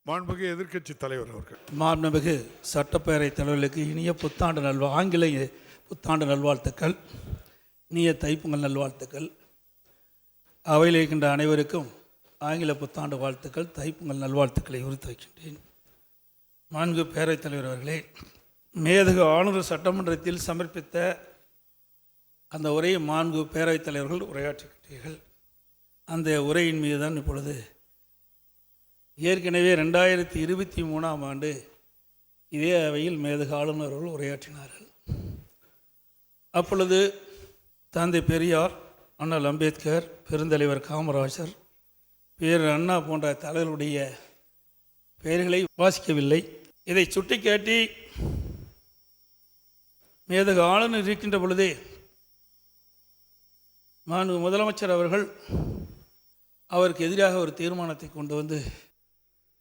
மாண்புமிகு எதிர்க்கட்சி தலைவர் அவர்கள். மாண்புமிகு சட்டப்பேரவை தலைவர்களுக்கு இனிய புத்தாண்டு ஆங்கில புத்தாண்டு நல்வாழ்த்துக்கள், இனிய தைப்பொங்கல் நல்வாழ்த்துக்கள். அவையில் இருக்கின்ற அனைவருக்கும் ஆங்கில புத்தாண்டு வாழ்த்துக்கள், தைப்பொங்கல் நல்வாழ்த்துக்களை உறுதி வைக்கின்றேன். மாண்புமிகு பேரவைத் தலைவர் அவர்களே, மேதகு ஆளுநர் சட்டமன்றத்தில் சமர்ப்பித்த அந்த உரையை மாண்புமிகு பேரவைத் தலைவர்கள் உரையாற்றுகின்றீர்கள். அந்த உரையின் மீது தான் இப்பொழுது ஏற்கனவே 2023ஆம் ஆண்டு இதே அவையில் மேதகு ஆளுநர் அவர்கள் உரையாற்றினார்கள். அப்பொழுது தந்தை பெரியார், அண்ணல் அம்பேத்கர், பெருந்தலைவர் காமராஜர், பேரர் அண்ணா போன்ற தலைவர்களுடைய பெயர்களை வாசிக்கவில்லை. இதை சுட்டிக்காட்டி மேதகு ஆளுநர் இருக்கின்ற பொழுதே மாண்பு முதலமைச்சர் அவர்கள் அவருக்கு எதிராக ஒரு தீர்மானத்தை கொண்டு வந்து,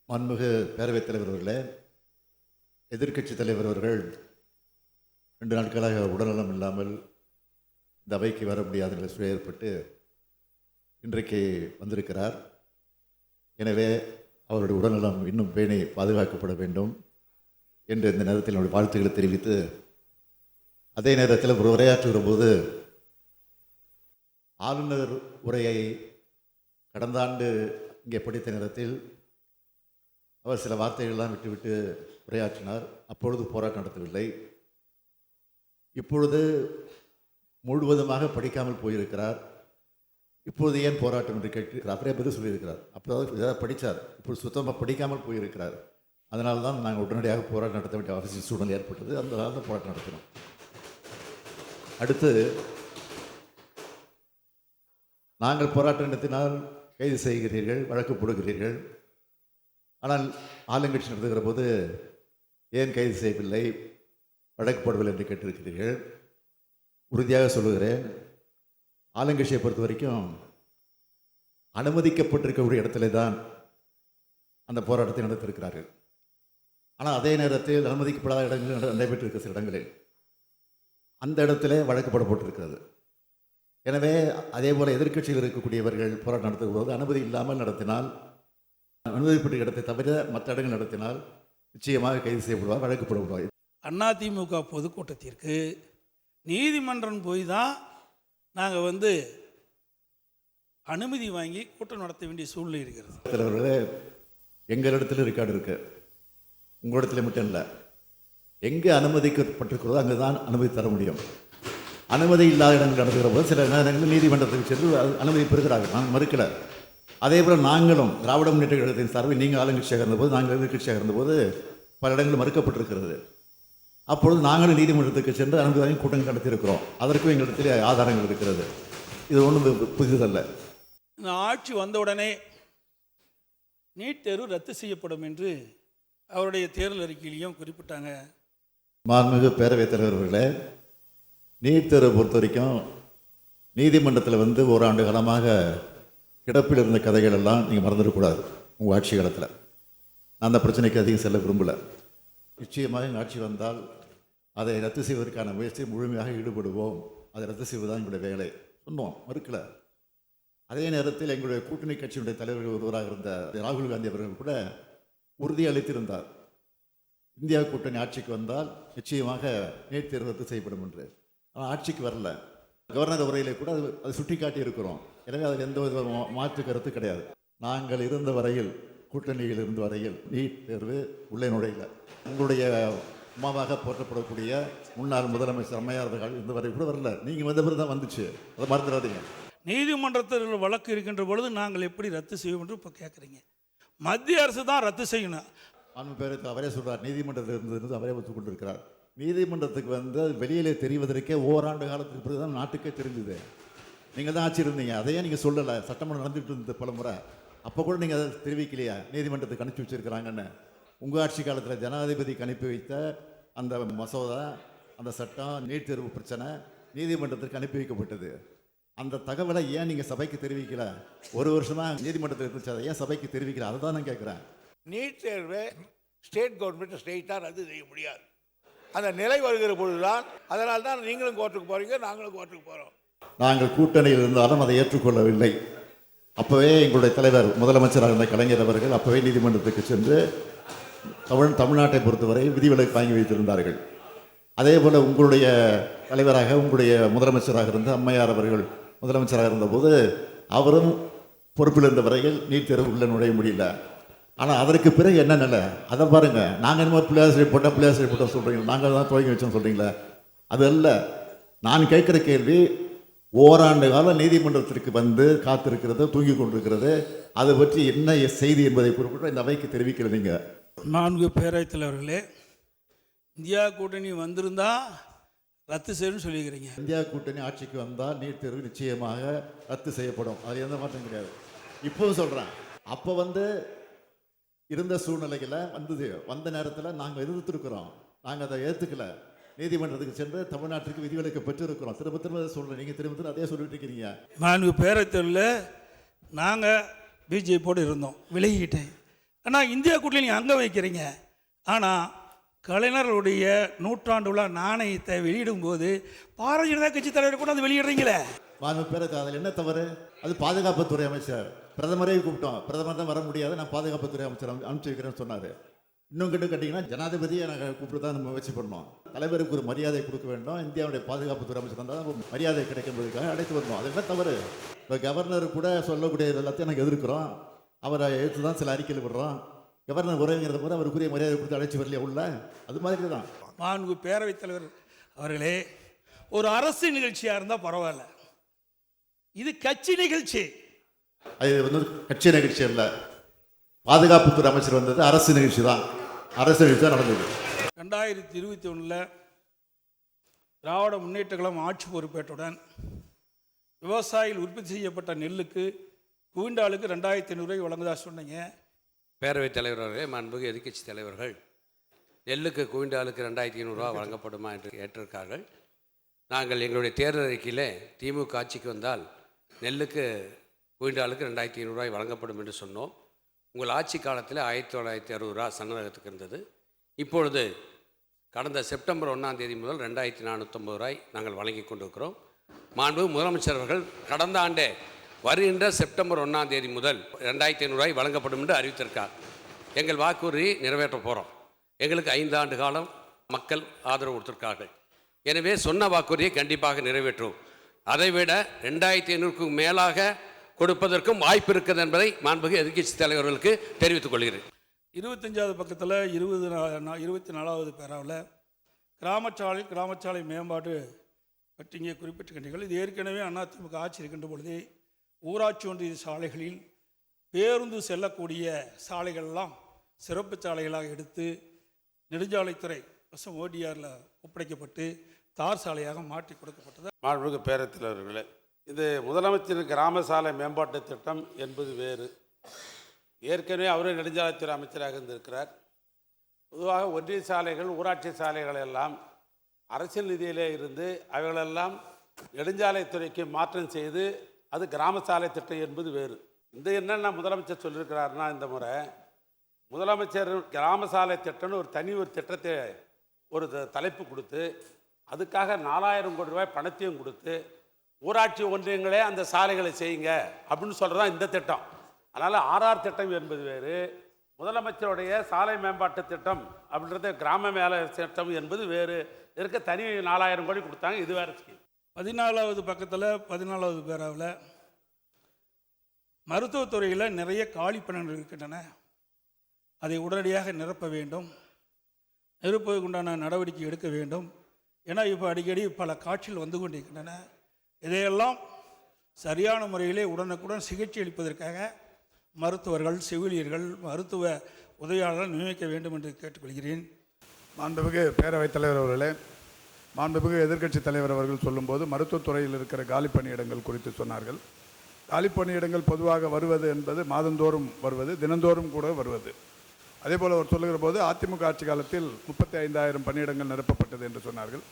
மாண்புமிகு பேரவைத் தலைவர் அவர்களே, எதிர்க்கட்சி தலைவர் அவர்கள் 2 நாட்களாக உடல்நலம் இல்லாமல் இந்த அவைக்கு வர முடியாத நிலை சூழல் ஏற்பட்டு இன்றைக்கு வந்திருக்கிறார். எனவே அவருடைய உடல்நலம் இன்னும் பேணி பாதுகாக்கப்பட வேண்டும் என்று இந்த நேரத்தில் என்னுடைய வாழ்த்துக்களை தெரிவித்து, அதே நேரத்தில் ஒரு உரையாற்றுகிற போது ஆளுநர் உரையை கடந்த ஆண்டு இங்கே படித்த நேரத்தில் அவர் சில வார்த்தைகள்லாம் விட்டுவிட்டு உரையாற்றினார். அப்பொழுது போராட்டம் நடத்தவில்லை. இப்பொழுது முழுவதுமாக படிக்காமல் போயிருக்கிறார். இப்பொழுது ஏன் போராட்டம் என்று கேட்டு அவரே பதில் சொல்லியிருக்கிறார். அப்போது ஏதாவது படித்தார், இப்பொழுது சுத்தமாக படிக்காமல் போயிருக்கிறார். அதனால தான் நாங்கள் உடனடியாக போராட்டம் நடத்த வேண்டிய அவசிய சூழ்நிலை ஏற்பட்டது. அந்த நாள் தான் போராட்டம் நடத்தினோம். அடுத்து நாங்கள் போராட்டம் நடத்தினால் கைது செய்கிறீர்கள், வழக்கு போடுகிறீர்கள். ஆனால் ஆளுங்கட்சி நடத்துகிற போது ஏன் கைது செய்யவில்லை, வழக்கு போடவில்லை என்று கேட்டிருக்கிறீர்கள். உறுதியாக சொல்லுகிறேன், ஆளுங்கட்சியை பொறுத்த வரைக்கும் அனுமதிக்கப்பட்டிருக்கக்கூடிய இடத்துல தான் அந்த போராட்டத்தை நடத்திருக்கிறார்கள். ஆனால் அதே நேரத்தில் அனுமதிக்கப்படாத இடங்களில் நடைபெற்றிருக்க சில இடங்களில் அந்த இடத்துல வழக்கு போடப்பட்டிருக்கிறது. எனவே அதே போல் எதிர்க்கட்சியில் இருக்கக்கூடியவர்கள் போராட்டம் நடத்தும் போது அனுமதி இல்லாமல் நடத்தினால், அனுமதிப்பட்ட இடத்தை தவிர மற்ற இடங்கள் நடத்தினால் நிச்சயமாக கைது செய்யப்படுவார், வழக்கு போடப்படுவார். அதிமுக பொதுக்கூட்டத்திற்கு நீதிமன்றம் போய் தான் நாங்கள் அனுமதி வாங்கி கூட்டம் நடத்த வேண்டிய சூழ்நிலை இருக்கிறது. தலைவர்களே, எங்களிடத்தில் ரெக்கார்டு இருக்கு, உங்களிடத்துல மட்டும் இல்லை. எங்கே அனுமதிக்கப்பட்டிருக்கிறதோ அங்கே தான் அனுமதி தர முடியும். அனுமதி இல்லாத இடங்கள் நடத்துகிற போது சில நேரங்களில் நீதிமன்றத்துக்கு சென்று அனுமதி பெறுகிறார்கள். நான் மறுக்கலை. அதே போல் நாங்களும் திராவிட முன்னேற்ற கழகத்தின் சார்பில் நீங்கள் ஆளுங்கட்சியாக இருந்தபோது, நாங்கள் எதிர்கட்சியாக இருந்தபோது பல இடங்கள் மறுக்கப்பட்டிருக்கிறது. அப்பொழுது நாங்களும் நீதிமன்றத்துக்கு சென்று அனுமதி வாங்கி கூட்டங்கள் நடத்தியிருக்கிறோம். அதற்கும் எங்களிடத்தில் ஆதாரங்கள் இருக்கிறது. இது ஒன்றும் புதிதல்ல. இந்த ஆட்சி வந்தவுடனே நீட் தேர்வு ரத்து செய்யப்படும் என்று அவருடைய தேர்தல் அறிக்கையிலையும் குறிப்பிட்டாங்க. மாண்புமிகு பேரவைத் தலைவர்களே, நீட் தேர்வை பொறுத்த வரைக்கும் நீதிமன்றத்தில் ஓராண்டு காலமாக கிடப்பில் இருந்த கதைகள் எல்லாம் நீங்கள் மறந்துடக்கூடாது. உங்கள் ஆட்சி காலத்தில் நான் அந்த பிரச்சனைக்கு அதிகம் செல்ல விரும்பலை. நிச்சயமாக எங்கள் ஆட்சி வந்தால் அதை ரத்து செய்வதற்கான முயற்சியை முழுமையாக ஈடுபடுவோம். அதை ரத்து செய்வதுதான் எங்களுடைய வேலை சொன்னோம், மறுக்கலை. அதே நேரத்தில் எங்களுடைய கூட்டணி கட்சியினுடைய தலைவர்கள் ஒருவராக இருந்த ராகுல் காந்தி அவர்கள் கூட உறுதி அளித்திருந்தார், இந்தியா கூட்டணி ஆட்சிக்கு வந்தால் நிச்சயமாக நீட் தேர்வு ரத்து செய்யப்படும் என்று. ஆனால் ஆட்சிக்கு வரல. கவர்னர் உரையிலே கூட அது சுட்டி காட்டி இருக்கிறோம். எனவே அதில் எந்த வித மாற்று கருத்து கிடையாது. நாங்கள் இருந்த வரையில், கூட்டணியில் இருந்த வரையில் நீட் தேர்வு உள்ளே நுழையல. உங்களுடைய அம்மாவாக போற்றப்படக்கூடிய முன்னாள் முதலமைச்சர் அம்மையார் அவர்கள் இந்த வரை கூட வரல. நீங்கள் வந்த பிறகு தான் வந்துச்சு, அதை மறந்துடாதீங்க. நீதிமன்றத்தில் வழக்கு இருக்கின்ற பொழுது நாங்கள் எப்படி ரத்து செய்வோம் என்று இப்போ கேட்குறீங்க. மத்திய அரசு தான் ரத்து செய்யணும். அன்பு பேருக்கு அவரே சொல்கிறார், நீதிமன்றத்தில் இருந்து அவரே ஒத்துக்கொண்டிருக்கிறார். நீதிமன்றத்துக்கு அது வெளியிலே தெரிவதற்கே ஓராண்டு காலத்துக்கு பிறகு தான் நாட்டுக்கே தெரிஞ்சுது. நீங்கள் தான் ஆட்சி இருந்தீங்க, அதையே நீங்கள் சொல்லலை. சட்டமன்றம் நடந்துகிட்டு இருந்தது பல முறை, அப்போ கூட நீங்கள் அதை தெரிவிக்கலையா நீதிமன்றத்துக்கு அனுப்பி வச்சுருக்கிறாங்கன்னு. உங்கள் ஆட்சி காலத்தில் ஜனாதிபதிக்கு அனுப்பி வைத்த அந்த மசோதா, அந்த சட்டம், நீட் தேர்வு பிரச்சனை நீதிமன்றத்திற்கு அனுப்பி வைக்கப்பட்டது. அந்த தகவலை ஏன் நீங்கள் சபைக்கு தெரிவிக்கல? ஒரு வருஷமாக நீதிமன்றத்தில் இருந்துச்சு, அதை ஏன் சபைக்கு தெரிவிக்கல? அதை தான் நான் கேட்குறேன். நீட் தேர்வை ஸ்டேட் கவர்மெண்ட் ஸ்ட்ரெயிட்டாக ரத்து செய்ய முடியாது. அந்த நிலை வருகிற பொழுதுதான், அதனால் தான் நீங்களும் கோர்ட்டுக்கு போகிறீங்க, நாங்களும் கோர்ட்டுக்கு போகிறோம். நாங்கள் கூட்டணியில் இருந்தாலும் அதை ஏற்றுக்கொள்ளவில்லை. அப்போவே எங்களுடைய தலைவர் முதலமைச்சராக இருந்த கலைஞர் அவர்கள் அப்போவே நீதிமன்றத்துக்கு சென்று தமிழ்நாட்டை பொறுத்தவரை விதிவிலக்கு வாங்கி வைத்திருந்தார்கள். அதே போல் உங்களுடைய தலைவராக உங்களுடைய முதலமைச்சராக இருந்த அம்மையார் அவர்கள் முதலமைச்சராக இருந்தபோது அவரும் பொறுப்பில் இருந்த வரையில் நீட் தேர்வு உள்ள நுழைய முடியல. ஆனால் அதற்கு பிறகு என்ன நிலை அதை பாருங்கள். நாங்கள் என்னமோ பிள்ளையாசிரியர் போட்டோம் சொல்கிறீங்களா, நாங்கள் தான் துவங்கி வச்சோம் சொல்கிறீங்களா? அது அல்ல. நான் கேட்குற கேள்வி, ஓராண்டு காலம் நீதிமன்றத்திற்கு வந்து காத்திருக்கிறது, தூங்கி கொண்டிருக்கிறது, அதை பற்றி என்ன செய்தி என்பதை குறிப்பிட்டு இந்த அவைக்கு தெரிவிக்கிறீங்க. 4 பேரவைத் தலைவர்களே, இந்தியா கூட்டணி வந்திருந்தா ரத்து செய்யணும்னு சொல்லிக்கிறீங்க. இந்தியா கூட்டணி ஆட்சிக்கு வந்தால் நீட் தேர்வு நிச்சயமாக ரத்து செய்யப்படும், அது எந்த மாற்றம் கிடையாது. இப்போவும் சொல்கிறேன், அப்போ இருந்த சூழ்நிலைகளை வந்த நேரத்தில் நாங்கள் எதிர்த்துருக்குறோம், நாங்கள் அதை ஏற்றுக்கல. நீதிமன்றத்துக்கு சென்று தமிழ்நாட்டிற்கு விதிவிலக்கு பெற்றிருக்கிறோம். திரும்ப சொல்கிறேன், நீங்கள் திரும்ப அதே சொல்லிட்டு இருக்கிறீங்க. 4 பேரவைத்தில் நாங்கள் பிஜேபியோடு இருந்தோம், விலகிட்டேன். ஆனால் இந்தியா கூட்டணி அங்கே வைக்கிறீங்க. ஆனால் கலைஞர்களுடைய 100ஆண்டு விழா நாணயத்தை வெளியிடும்போது பாரதிய ஜனதா கட்சி தலைவர் கூட அது வெளியிடுறீங்களே. 4 பேருக்கு அதில் என்ன தவறு? அது பாதுகாப்புத்துறை அமைச்சர், பிரதமரே கூப்பிட்டோம், பிரதமர் தான் வர முடியாது, நான் பாதுகாப்புத்துறை அமைச்சர் அனுப்பிச்சு வைக்கிறேன்னு சொன்னார். இன்னும் கேட்டிங்கன்னா ஜனாதிபதியை நாங்கள் கூப்பிட்டு தான் நம்ம முயற்சி பண்ணோம். தலைவருக்கு ஒரு மரியாதை கொடுக்க வேண்டும். இந்தியாவுடைய பாதுகாப்புத்துறை அமைச்சர் வந்தால் மரியாதை கிடைக்கும்போதுக்காக அழைத்து வரணும். அது என்ன தவறு? இப்போ கவர்னர் கூட சொல்லக்கூடிய எல்லாத்தையும் நாங்கள் எதிர்க்கிறோம், அவரை எடுத்து தான் சில அறிக்கையில் விடுறோம். கவர்னர் உறவுங்கிறத போது அவருக்குரிய மரியாதை கொடுத்து அழைச்சி வரலையா உள்ள? அது மாதிரி தான். 4 பேரவைத் தலைவர் அவர்களே, ஒரு அரசு நிகழ்ச்சியாக இருந்தால் பரவாயில்ல, இது கட்சி நிகழ்ச்சி. அது கட்சி நிகழ்ச்சி அல்ல, பாதுகாப்புத்துறை அமைச்சர் வந்தது அரசு நிகழ்ச்சி தான். அரசு நிகழ்ச்சி தான் நடந்தது. 2021 திராவிட முன்னேற்ற கழகம் ஆட்சி பொறுப்பேற்றுடன் விவசாயிகள் உற்பத்தி செய்யப்பட்ட நெல்லுக்கு குவிண்டாலுக்கு 2500 ரூபாய் வழங்குதா சொன்னீங்க. பேரவைத் தலைவர்களே, மாண்புமிகு எதிர்க்கட்சி தலைவர்கள் நெல்லுக்கு குவிண்டாலுக்கு 2500 ரூபா வழங்கப்படுமா என்று கேட்டிருக்கார்கள். நாங்கள் எங்களுடைய தேர்தல் அறிக்கையில் திமுக ஆட்சிக்கு வந்தால் நெல்லுக்கு குவிண்டாலுக்கு 2500 ரூபாய் வழங்கப்படும் என்று சொன்னோம். உங்கள் ஆட்சி காலத்தில் 1960 ரூபா சன்னதகத்துக்கு இருந்தது. இப்பொழுது கடந்த செப்டம்பர் 1ஆம் தேதி முதல் 2450 ரூபாய் நாங்கள் வழங்கி கொண்டிருக்கிறோம். மாண்புமிகு முதலமைச்சர் அவர்கள் கடந்த ஆண்டே வருகின்ற செப்டம்பர் 1ஆம் தேதி முதல் 2500 ரூபாய் வழங்கப்படும் என்று அறிவித்திருக்கார். எங்கள் வாக்குறுதியை நிறைவேற்ற போகிறோம். எங்களுக்கு 5 ஆண்டு காலம் மக்கள் ஆதரவு கொடுத்திருக்கார்கள். எனவே சொன்ன வாக்குறுதியை கண்டிப்பாக நிறைவேற்றுவோம். அதைவிட 2500க்கு மேலாக கொடுப்பதற்கும் வாய்ப்பு இருக்குது என்பதை மாண்புமிகு எதிர்க்கட்சி தலைவர்களுக்கு தெரிவித்துக் கொள்கிறேன். 25வது பக்கத்தில் 24வது பேராவில் கிராமச்சாலை மேம்பாடு பற்றி இங்கே குறிப்பிட்டிருக்கின்றீர்கள். இது ஏற்கனவே அதிமுக ஆட்சி இருக்கின்ற பொழுதே ஊராட்சி ஒன்றிய சாலைகளில் பேருந்து செல்லக்கூடிய சாலைகள்லாம் சிறப்பு சாலைகளாக எடுத்து நெடுஞ்சாலைத்துறை வசம் ஓடிஆரில் ஒப்படைக்கப்பட்டு தார் சாலையாக மாற்றி கொடுக்கப்பட்டது. மாண்புமிகு பேரவைத் தலைவர்களே, இது முதலமைச்சர் கிராம சாலை மேம்பாட்டு திட்டம் என்பது வேறு. ஏற்கனவே அவரே நெடுஞ்சாலைத்துறை அமைச்சராக இருந்திருக்கிறார். பொதுவாக ஒன்றிய சாலைகள், ஊராட்சி சாலைகள் எல்லாம் அரசியல் நிதியிலே இருந்து அவைகளெல்லாம் நெடுஞ்சாலைத்துறைக்கு மாற்றம் செய்து அது கிராம சாலை திட்டம் என்பது வேறு. இந்த என்னென்ன முதலமைச்சர் சொல்லியிருக்கிறாருன்னா, இந்த முறை முதலமைச்சர் கிராம சாலை திட்டம்னு ஒரு திட்டத்தை ஒரு தலைப்பு கொடுத்து அதுக்காக 4000 கோடி ரூபாய் பணத்தையும் கொடுத்து ஊராட்சி ஒன்றியங்களே அந்த சாலைகளை செய்யுங்க அப்படின்னு சொல்கிறதான் இந்த திட்டம். அதனால் RR திட்டம் என்பது வேறு, முதலமைச்சருடைய சாலை மேம்பாட்டு திட்டம் அப்படின்றது கிராம மேலே திட்டம் என்பது வேறு. இருக்க தனி 4000 கோடி கொடுத்தாங்க, இது வேறு ஸ்கீம். 14வது பக்கத்தில் 14வது பேராவில் மருத்துவத்துறையில் நிறைய காலி பணிகள் இருக்கின்றன, அதை உடனடியாக நிரப்ப வேண்டும், நிரப்புவதற்குண்டான நடவடிக்கை எடுக்க வேண்டும். ஏன்னா இப்போ அடிக்கடி பல காட்சிகள் வந்து கொண்டிருக்கின்றன. இதையெல்லாம் சரியான முறையிலே உடனுக்குடன் சிகிச்சை அளிப்பதற்காக மருத்துவர்கள், செவிலியர்கள், மருத்துவ உதவியாளர்கள் நியமிக்க வேண்டும் என்று கேட்டுக்கொள்கிறேன். மாண்புமிகு பேரவைத் தலைவர் அவர்களே, மாண்புமிகு எதிர்க்கட்சி தலைவர் அவர்கள் சொல்லும்போது மருத்துவத்துறையில் இருக்கிற காலி பணியிடங்கள் குறித்து சொன்னார்கள். காலி பணியிடங்கள் பொதுவாக வருவது என்பது மாதந்தோறும் வருவது, தினந்தோறும் கூட வருவது. அதே போல் அவர் சொல்லுகிற போது அதிமுக ஆட்சி காலத்தில் 35,000 பணியிடங்கள் நிரப்பப்பட்டது என்று சொன்னார்கள்.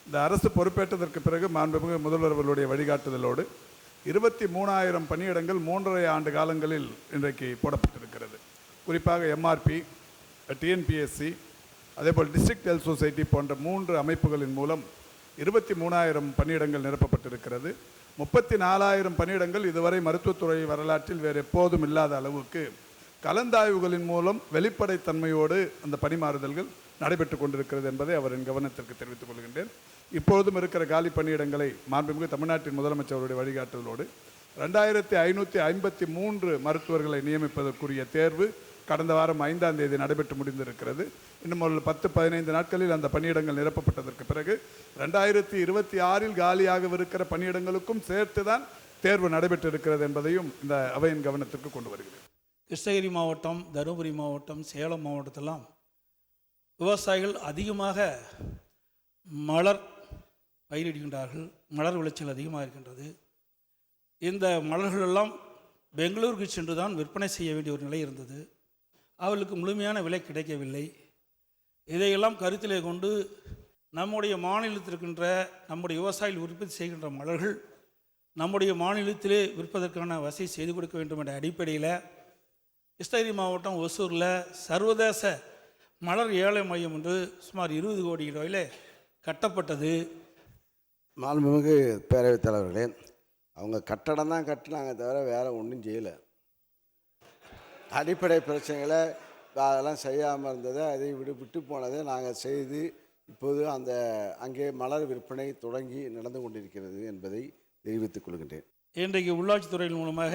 இந்த அரசு பொறுப்பேற்றதற்கு பிறகு மாண்புமிகு முதல்வர் அவர்களுடைய வழிகாட்டுதலோடு 23,000 பணியிடங்கள் 3.5 ஆண்டு காலங்களில் இன்றைக்கு போடப்பட்டிருக்கிறது. குறிப்பாக MRP, TNPSC, அதேபோல் டிஸ்ட்ரிக்ட் ஹெல்த் சொசைட்டி போன்ற 3 அமைப்புகளின் மூலம் 23,000 பணியிடங்கள் நிரப்பப்பட்டிருக்கிறது. 34,000 பணியிடங்கள் இதுவரை மருத்துவத்துறை வரலாற்றில் வேறு எப்போதும் இல்லாத அளவுக்கு கலந்தாய்வுகளின் மூலம் வெளிப்படைத்தன்மையோடு அந்த பணிமாறுதல்கள் நடைபெற்று கொண்டிருக்கிறது என்பதை அவரின் கவனத்திற்கு தெரிவித்துக் கொள்கின்றேன். இப்பொழுதும் இருக்கிற காலி பணியிடங்களை மாண்புமிகு தமிழ்நாட்டின் முதலமைச்சருடைய வழிகாட்டுதலோடு 2553 மருத்துவர்களை நியமிப்பதற்குரிய தேர்வு கடந்த வாரம் 5ஆம் தேதி நடைபெற்று முடிந்திருக்கிறது. இன்னும் ஒரு 10-15 நாட்களில் அந்த பணியிடங்கள் நிரப்பப்பட்டதற்கு பிறகு 2026 காலியாகவிருக்கிற பணியிடங்களுக்கும் சேர்த்துதான் தேர்வு நடைபெற்றிருக்கிறது என்பதையும் இந்த அவையின் கவனத்திற்கு கொண்டு வருகிறேன். கிருஷ்ணகிரி மாவட்டம், தருமபுரி மாவட்டம், சேலம் மாவட்டத்தெல்லாம் விவசாயிகள் அதிகமாக மலர் பயிரிடுகின்றார்கள். மலர் விளைச்சல் அதிகமாக இருக்கின்றது. இந்த மலர்களெல்லாம் பெங்களூருக்கு சென்று தான் விற்பனை செய்ய வேண்டிய ஒரு நிலை இருந்தது. அவர்களுக்கு முழுமையான விலை கிடைக்கவில்லை. இதையெல்லாம் கருத்திலே கொண்டு நம்முடைய மாநிலத்திற்கின்ற நம்முடைய விவசாயிகள் உற்பத்தி செய்கின்ற மலர்கள் நம்முடைய மாநிலத்திலே விற்பதற்கான வசதி செய்து கொடுக்க வேண்டும் என்ற அடிப்படையில் கிருஷ்ணகிரி மாவட்டம் ஒசூரில் சர்வதேச மலர் ஏழை மையம் என்று சுமார் 20 கோடி ரூபாயில் கட்டப்பட்டது. மாண்புமிகு பேரவைத் தலைவர்களே, அவங்க கட்டடம் தான் கட்டினாங்க தவிர வேறு ஒன்றும் செய்யலை. அடிப்படை பிரச்சனைகளை அதெல்லாம் செய்யாமல் இருந்ததை அதை விட்டு போனதை நாங்கள் செய்து இப்போது அங்கே மலர் விற்பனை தொடங்கி நடந்து கொண்டிருக்கிறது என்பதை தெரிவித்துக் கொள்கின்றேன். இன்றைக்கு உள்ளாட்சித்துறையின் மூலமாக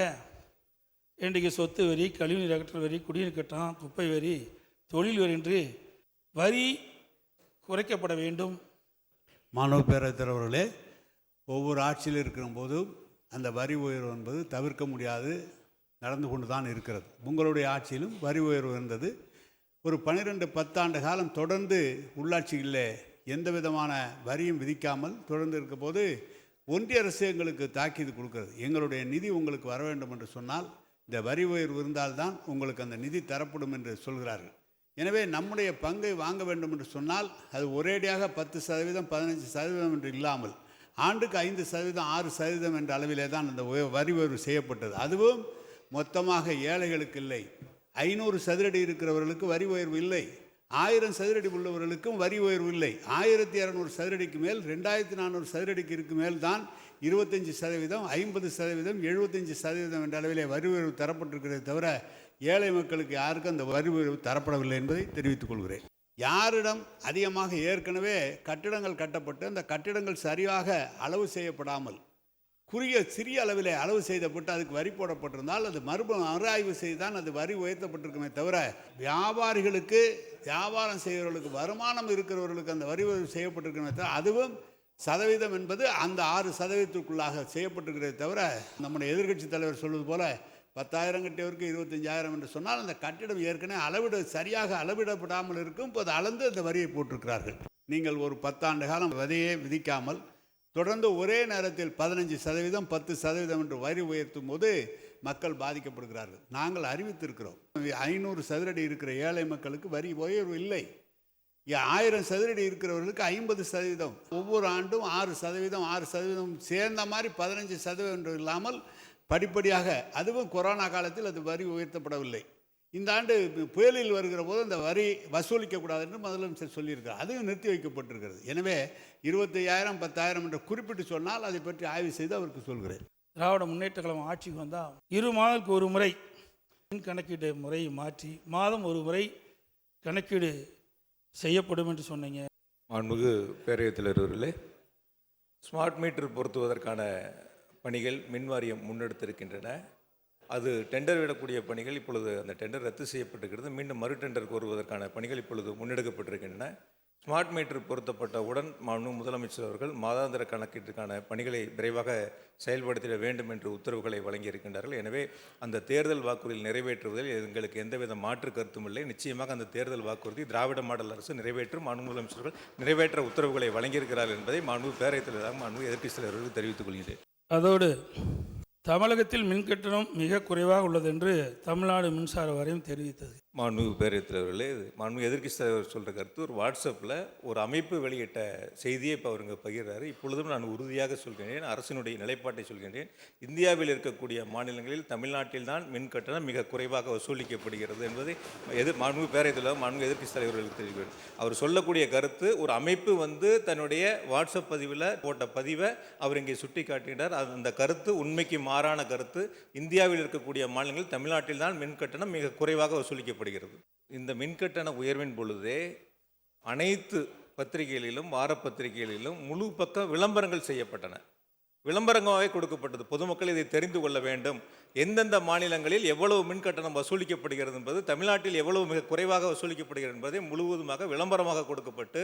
இன்றைக்கு சொத்து வரி, கழிவுநீர் அகற்றல் வரி, குடிநீர் கட்டணம், குப்பை வரி, தொழில் வரி என்று வரி குறைக்கப்பட வேண்டும். மாணவ பேரவைத் தலைவர்களே, ஒவ்வொரு ஆட்சியில் இருக்கிற போதும் அந்த வரி உயர்வு என்பது தவிர்க்க முடியாது, நடந்து கொண்டு தான் இருக்கிறது. உங்களுடைய ஆட்சியிலும் வரி உயர்வு இருந்தது. ஒரு 12-10 ஆண்டு காலம் தொடர்ந்து உள்ளாட்சிகளில் எந்த விதமான வரியும் விதிக்காமல் தொடர்ந்து இருக்க போது ஒன்றிய அரசு எங்களுக்கு தாக்கீது கொடுக்கிறது. எங்களுடைய நிதி உங்களுக்கு வர வேண்டும் என்று சொன்னால் இந்த வரி உயர்வு இருந்தால்தான் உங்களுக்கு அந்த நிதி தரப்படும் என்று சொல்கிறார்கள். எனவே நம்முடைய பங்கை வாங்க வேண்டும் என்று சொன்னால் அது ஒரேடியாக 10%, 15% என்று இல்லாமல் ஆண்டுக்கு 5%, 6% என்ற அளவிலே தான் அந்த வரி உயர்வு செய்யப்பட்டது. அதுவும் மொத்தமாக ஏழைகளுக்கு இல்லை. 500 சதுரடி இருக்கிறவர்களுக்கு வரி உயர்வு இல்லை. 1000 சதுரடி உள்ளவர்களுக்கும் வரி உயர்வு இல்லை. 1200 சதுரடிக்கு மேல், 2400 சதுரடிக்கு இருக்கு மேல் தான் 25%, 50%, 75% என்ற அளவிலே வரி உயர்வு தரப்பட்டிருக்கிறதே தவிர ஏழை மக்களுக்கு யாருக்கும் அந்த வரி உயர்வு தரப்படவில்லை என்பதை தெரிவித்துக் கொள்கிறேன். யாரிடம் அதிகமாக ஏற்கனவே கட்டிடங்கள் கட்டப்பட்டு அந்த கட்டிடங்கள் சரியாக அளவு செய்யப்படாமல் சிறிய அளவிலே அளவு செய்யப்பட்டு அதுக்கு வரி போடப்பட்டிருந்தால் அது மறுஆய்வு செய்து தான் அது வரி உயர்த்தப்பட்டிருக்குமே தவிர வியாபாரிகளுக்கு, வியாபாரம் செய்கிறவர்களுக்கு, வருமானம் இருக்கிறவர்களுக்கு அந்த வரி உயர்வு செய்யப்பட்டிருக்குமே தவிர அதுவும் சதவீதம் என்பது அந்த 6% செய்யப்பட்டிருக்கிறதே தவிர நம்முடைய எதிர்க்கட்சி தலைவர் சொல்வது போல 10,000 கட்டியவருக்கு 25,000 என்று சொன்னால் அந்த கட்டிடம் ஏற்கனவே சரியாக அளவிடப்படாமல் இருக்கும். இப்போது அளந்து அந்த வரியை போட்டிருக்கிறார்கள். நீங்கள் ஒரு 10 ஆண்டு காலம் வரியை விதிக்காமல் தொடர்ந்து ஒரே நேரத்தில் 15%, 10% என்று வரி உயர்த்தும் போது மக்கள் பாதிக்கப்படுகிறார்கள். நாங்கள் அறிவித்திருக்கிறோம், 500 சதுரடி இருக்கிற ஏழை மக்களுக்கு வரி உயர்வு இல்லை. 1000 சதுரடி இருக்கிறவர்களுக்கு 50%, ஒவ்வொரு ஆண்டும் 6% சேர்ந்த மாதிரி 15% என்று இல்லாமல் படிப்படியாக, அதுவும் கொரோனா காலத்தில் அது வரி உயர்த்தப்படவில்லை. இந்த ஆண்டு புயலில் வருகிற போது அந்த வரி வசூலிக்கக்கூடாது என்று முதலமைச்சர் சொல்லியிருக்கிறார். அதுவும் நிறுத்தி வைக்கப்பட்டிருக்கிறது. எனவே 25,000, 10,000 என்று குறிப்பிட்டு சொன்னால் அதை பற்றி ஆய்வு செய்து அவருக்கு சொல்கிறேன். திராவிட முன்னேற்ற கழகம் ஆட்சிக்கு வந்தால் 2 மாதங்களுக்கு ஒரு முறை கணக்கீடு முறையை மாற்றி மாதம் ஒரு முறை கணக்கீடு செய்யப்படும் என்று சொன்னீங்க. மாண்புமிகு பேரவைத் தலைவர்களே, ஸ்மார்ட் மீட்டர் பொருத்துவதற்கான பணிகள் மின்வாரியம் முன்னெடுத்திருக்கின்றன. அது டெண்டர் விடக்கூடிய பணிகள் இப்பொழுது அந்த டெண்டர் ரத்து செய்யப்பட்டிருக்கிறது. மீண்டும் மறு டெண்டர் கோருவதற்கான பணிகள் இப்பொழுது முன்னெடுக்கப்பட்டிருக்கின்றன. ஸ்மார்ட் மீட்டர் பொருத்தப்பட்டவுடன் மாண்புமிகு முதலமைச்சர் அவர்கள் மாதாந்திர கணக்கீட்டுக்கான பணிகளை விரைவாக செயல்படுத்திட வேண்டும் என்று உத்தரவுகளை வழங்கியிருக்கின்றார்கள். எனவே அந்த தேர்தல் வாக்குறுதியில் நிறைவேற்றுவதில் எங்களுக்கு எந்தவித மாற்று கருத்தும் இல்லை. நிச்சயமாக அந்த தேர்தல் வாக்குறுதி திராவிட மாடல் அரசு நிறைவேற்றும், மாண்புமிகு முதலமைச்சர்கள் நிறைவேற்ற உத்தரவுகளை வழங்கியிருக்கிறார்கள் என்பதை மாண்புமிகு பேரவைத் தலைவராக மாண்புமிகு எதிர்க்கட்சித் தலைவர்களுக்கு தெரிவித்துக் கொள்கிறேன். அதோடு தமிழகத்தில் மின்கட்டணம் மிக குறைவாக உள்ளது என்று தமிழ்நாடு மின்சார வாரியம் தெரிவித்தது. மாண்புமிகு பேரவைத் தலைவர்களே, மாண்புமிகு எதிர்க்கட்சி தலைவர் சொல்கிற கருத்து ஒரு வாட்ஸ்அப்பில் ஒரு அமைப்பு வெளியிட்ட செய்தியை இப்போ அவருங்க பகிர்றாரு. இப்பொழுதும் நான் உறுதியாக சொல்கின்றேன், அரசினுடைய நிலைப்பாட்டை சொல்கின்றேன். இந்தியாவில் இருக்கக்கூடிய மாநிலங்களில் தமிழ்நாட்டில் தான் மின் கட்டணம் மிக குறைவாக வசூலிக்கப்படுகிறது என்பதை மாண்புமிகு பேரவைத் தலைவர் மாண்புமிகு எதிர்க்கட்சி தலைவர்களுக்கு தெரிவிக்கிறேன். அவர் சொல்லக்கூடிய கருத்து ஒரு அமைப்பு தன்னுடைய வாட்ஸ்அப் பதிவில் போட்ட பதிவை அவர் இங்கே சுட்டி காட்டுகிறார். அந்த கருத்து உண்மைக்கு மாறான கருத்து. இந்தியாவில் இருக்கக்கூடிய மாநிலங்களில் தமிழ்நாட்டில் தான் மின் கட்டணம் மிக குறைவாக வசூலிக்கப்படுகிறது. இந்த மின்கட்டண உயர்வின் பொழுதே அனைத்து பத்திரிகைகளிலும் வார பத்திரிகைகளிலும் முழு பக்க விளம்பரங்கள் செய்யப்பட்டன. விளம்பரங்களாகவே கொடுக்கப்பட்டது. பொதுமக்கள் இதை தெரிந்து கொள்ள வேண்டும். எந்தெந்த மாநிலங்களில் எவ்வளவு மின் கட்டணம் வசூலிக்கப்படுகிறது என்பது, தமிழ்நாட்டில் எவ்வளவு மிக குறைவாக வசூலிக்கப்படுகிறது என்பதை முழுவதுமாக விளம்பரமாக கொடுக்கப்பட்டு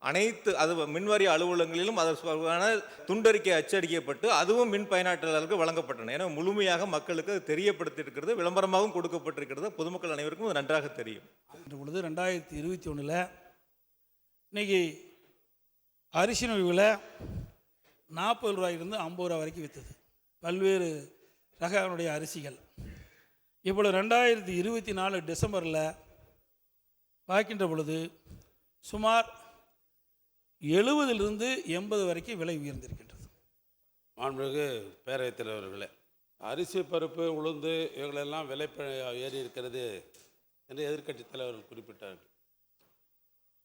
அனைத்து மின்வாரிய அலுவலகங்களிலும் அதற்கான துண்டறிக்கை அச்சடிக்கப்பட்டு அதுவும் மின் பயனாளர்களுக்கு வழங்கப்பட்டன. ஏன்னா முழுமையாக மக்களுக்கு தெரியப்படுத்தியிருக்கிறது, விளம்பரமாகவும் கொடுக்கப்பட்டிருக்கிறது. பொதுமக்கள் அனைவருக்கும் அது நன்றாக தெரியும். என்ற பொழுது 2021 இன்னைக்கு அரிசி விலை 40 ரூபாயிலிருந்து 50 ரூபா வரைக்கும் விற்றது. பல்வேறு ரகங்களுடைய அரிசிகள். இப்பொழுது 2024 டிசம்பரில் பார்க்கின்ற பொழுது சுமார் 70லிருந்து 80 வரைக்கும் விலை உயர்ந்திருக்கின்றது. மாண்புமிகு பேரவைத் தலைவர்களே, அரிசி பருப்பு உளுந்து இவங்களெல்லாம் விலை ஏறி இருக்கிறது என்று எதிர்க்கட்சி தலைவர்கள் குறிப்பிட்டார்கள்.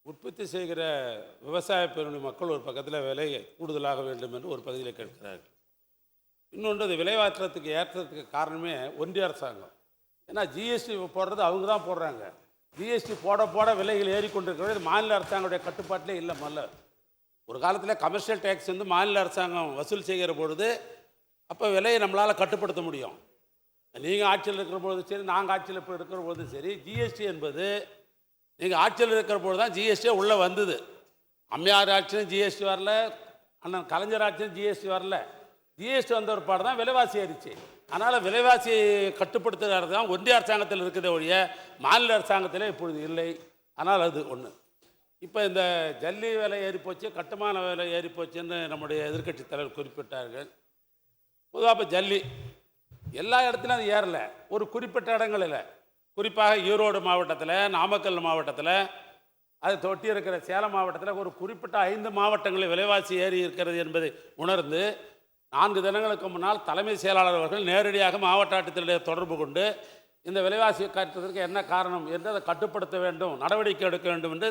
உற்பத்தி செய்கிற விவசாய பெருமணி மக்கள் ஒரு பக்கத்தில் விலை கூடுதலாக வேண்டும் என்று ஒரு பகுதியில் கேட்கிறார்கள். இன்னொன்று அது விலைவாற்றத்துக்கு ஏற்றத்துக்கு காரணமே ஒன்றிய அரசாங்கம். ஏன்னா ஜிஎஸ்டி போடுறது அவங்க தான் போடுறாங்க. ஜிஎஸ்டி போட விலைகள் ஏறிக்கொண்டிருக்கிறது மாநில அரசாங்கத்துடைய கட்டுப்பாட்டிலே இல்லை. ஒரு காலத்தில் கமர்ஷியல் டேக்ஸ் மாநில அரசாங்கம் வசூல் செய்கிற பொழுது அப்போ விலையை நம்மளால் கட்டுப்படுத்த முடியும். நீங்கள் ஆட்சியில் இருக்கிற பொழுது சரி, நாங்கள் ஆட்சியில் இப்போ இருக்கிற பொழுது சரி, ஜிஎஸ்டி என்பது நீங்கள் ஆட்சியில் இருக்கிற பொழுது தான் ஜிஎஸ்டியே உள்ளே வந்தது. அம்மையார் ஆட்சியும் ஜிஎஸ்டி வரல, அண்ணன் கலைஞர் ஆட்சியும் ஜிஎஸ்டி வரல. ஜிஎஸ்டி வந்த ஒரு பாடு தான் விலைவாசி ஏறிச்சு. அதனால் விலைவாசியை கட்டுப்படுத்துகிறது தான் ஒன்றிய அரசாங்கத்தில் இருக்கிறத ஒழிய மாநில அரசாங்கத்தில் இப்பொழுது இல்லை. ஆனால் அது ஒன்று. இப்போ இந்த ஜல்லி விலை ஏறிப்போச்சு, கட்டுமான விலை ஏறிப்போச்சுன்னு நம்முடைய எதிர்க்கட்சி தலைவர் குறிப்பிட்டார்கள். பொதுவாக இப்போ ஜல்லி எல்லா இடத்துலையும் அது ஏறலை, ஒரு குறிப்பிட்ட இடங்களில், குறிப்பாக ஈரோடு மாவட்டத்தில், நாமக்கல் மாவட்டத்தில், அதை தொட்டி இருக்கிற சேலம் மாவட்டத்தில் ஒரு குறிப்பிட்ட 5 மாவட்டங்களில் விலைவாசி ஏறி இருக்கிறது என்பதை உணர்ந்து 4 தினங்களுக்கு முன்னால் தலைமை செயலாளர் அவர்கள் நேரடியாக மாவட்ட ஆட்சித்தலைவரை தொடர்பு கொண்டு இந்த விலைவாசி கட்டுறதுக்கு என்ன காரணம் என்று அதை கட்டுப்படுத்த வேண்டும், நடவடிக்கை எடுக்க வேண்டும் என்று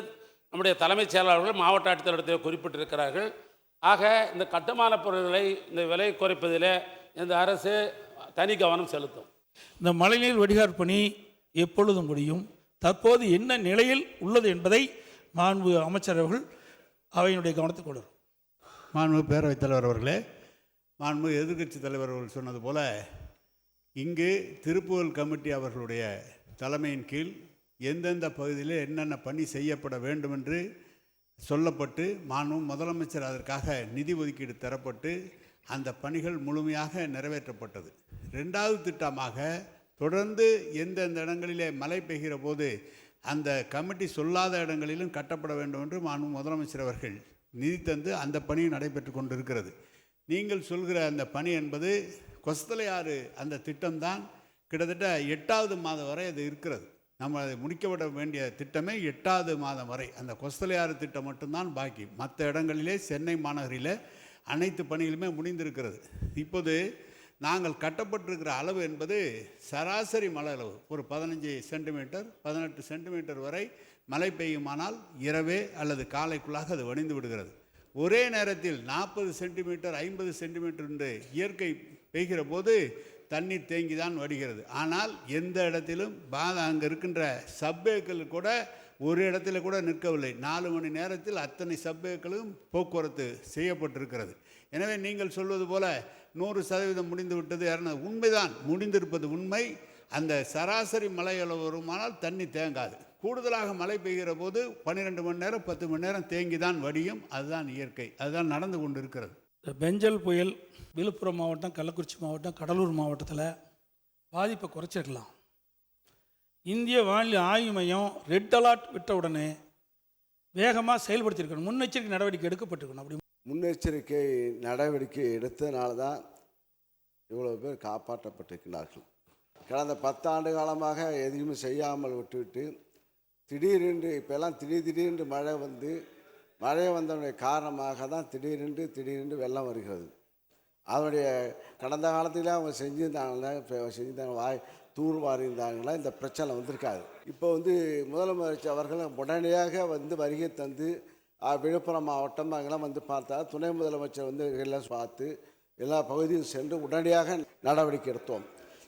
நம்முடைய தலைமைச் செயலாளர்கள் மாவட்ட ஆட்சித்தலைவரிடத்தில் குறிப்பிட்டிருக்கிறார்கள். ஆக இந்த கட்டுமான பொருட்களை இந்த விலை குறைப்பதில் இந்த அரசு தனி கவனம் செலுத்தும். இந்த மழைநீர் வடிகால் பணி எப்பொழுது முடியும், தற்போது என்ன நிலையில் உள்ளது என்பதை மாண்பு அமைச்சர் அவர்கள் அவையினுடைய கவனத்துக்கு கொண்டு வரும். மாண்பு பேரவைத் தலைவர் அவர்களே, மாண்பு எதிர்க்கட்சி தலைவர் அவர்கள் சொன்னது போல இங்கு திருப்புகழ் கமிட்டி அவர்களுடைய தலைமையின் கீழ் எந்தெந்த பகுதியில் என்னென்ன பணி செய்யப்பட வேண்டும் என்று சொல்லப்பட்டு மாண்பு முதலமைச்சர் அதற்காக நிதி ஒதுக்கீடு தரப்பட்டு அந்த பணிகள் முழுமையாக நிறைவேற்றப்பட்டது. 2வது திட்டமாக தொடர்ந்து எந்தெந்த இடங்களிலே மழை பெய்கிற போது அந்த கமிட்டி சொல்லாத இடங்களிலும் கட்டப்பட வேண்டும் என்று மாண்பு முதலமைச்சர் அவர்கள் நிதி தந்து அந்த பணியும் நடைபெற்று கொண்டிருக்கிறது. நீங்கள் சொல்கிற அந்த பணி என்பது கொஸ்தலையாறு அந்த திட்டம்தான். கிட்டத்தட்ட 8வது மாதம் வரை அது இருக்கிறது. நம்ம அதை முடிக்கப்பட வேண்டிய திட்டமே 8வது மாதம் வரை. அந்த கொஸ்தலையாறு திட்டம் மட்டும்தான் பாக்கி. மற்ற இடங்களிலே சென்னை மாநகரில் அனைத்து பணிகளுமே முடிந்திருக்கிறது. இப்போது நாங்கள் கட்டப்பட்டிருக்கிற அளவு என்பது சராசரி மழை அளவு ஒரு 15 சென்டிமீட்டர் 18 சென்டிமீட்டர் வரை மழை பெய்யுமானால் இரவே அல்லது காலைக்குள்ளாக அது வடிந்து விடுகிறது. ஒரே நேரத்தில் 40 சென்டிமீட்டர் 50 சென்டிமீட்டர் என்று இயற்கை பெய்கிற போது தண்ணீர் தேங்கி தான் வடிகிறது. ஆனால் எந்த இடத்திலும் அங்கே இருக்கின்ற சப்வேக்கள் கூட ஒரு இடத்துல கூட நிற்கவில்லை. 4 மணி நேரத்தில் அத்தனை சப்வேக்களும் போக்குவரத்து செய்யப்பட்டிருக்கிறது. எனவே நீங்கள் சொல்வது போல 100% முடிந்து விட்டது உண்மைதான், முடிந்திருப்பது உண்மை. அந்த சராசரி மழை அளவு வருமானால் தண்ணி தேங்காது. கூடுதலாக மழை பெய்கிற போது 12 மணி நேரம் 10 மணி நேரம் தேங்கி தான் வடியும். அதுதான் இயற்கை, அதுதான் நடந்து கொண்டு இருக்கிறது. பெஞ்சல் புயல் விழுப்புரம் மாவட்டம், கள்ளக்குறிச்சி மாவட்டம், கடலூர் மாவட்டத்தில் பாதிப்பை குறைச்சிடலாம். இந்திய வானிலை ஆய்வு மையம் ரெட் அலர்ட் விட்ட உடனே வேகமாக செயல்படுத்தியிருக்கணும், முன்னெச்சரிக்கை நடவடிக்கை எடுக்கப்பட்டிருக்கணும். அப்படி முன்னெச்சரிக்கை நடவடிக்கை எடுத்ததுனால தான் இவ்வளோ பேர் காப்பாற்றப்பட்டிருக்கிறார்கள். கடந்த 10 ஆண்டு காலமாக எதையுமே செய்யாமல் விட்டுவிட்டு திடீரென்று இப்போல்லாம் திடீரென்று மழை வந்தனுடைய காரணமாக தான் திடீரென்று வெள்ளம் வருகிறது. அதனுடைய கடந்த காலத்தில் அவங்க செஞ்சிருந்தாங்களா தூர் வாரியிருந்தாங்களா இந்த பிரச்சனை வந்திருக்காது. இப்போ முதலமைச்சர் அவர்கள் உடனடியாக வருகை தந்து விழுப்புரம் மாவட்டம் அங்கெல்லாம் பார்த்தா துணை முதலமைச்சர் எல்லாம் பார்த்து எல்லா பகுதியும் சென்று உடனடியாக நடவடிக்கை எடுத்தோம்.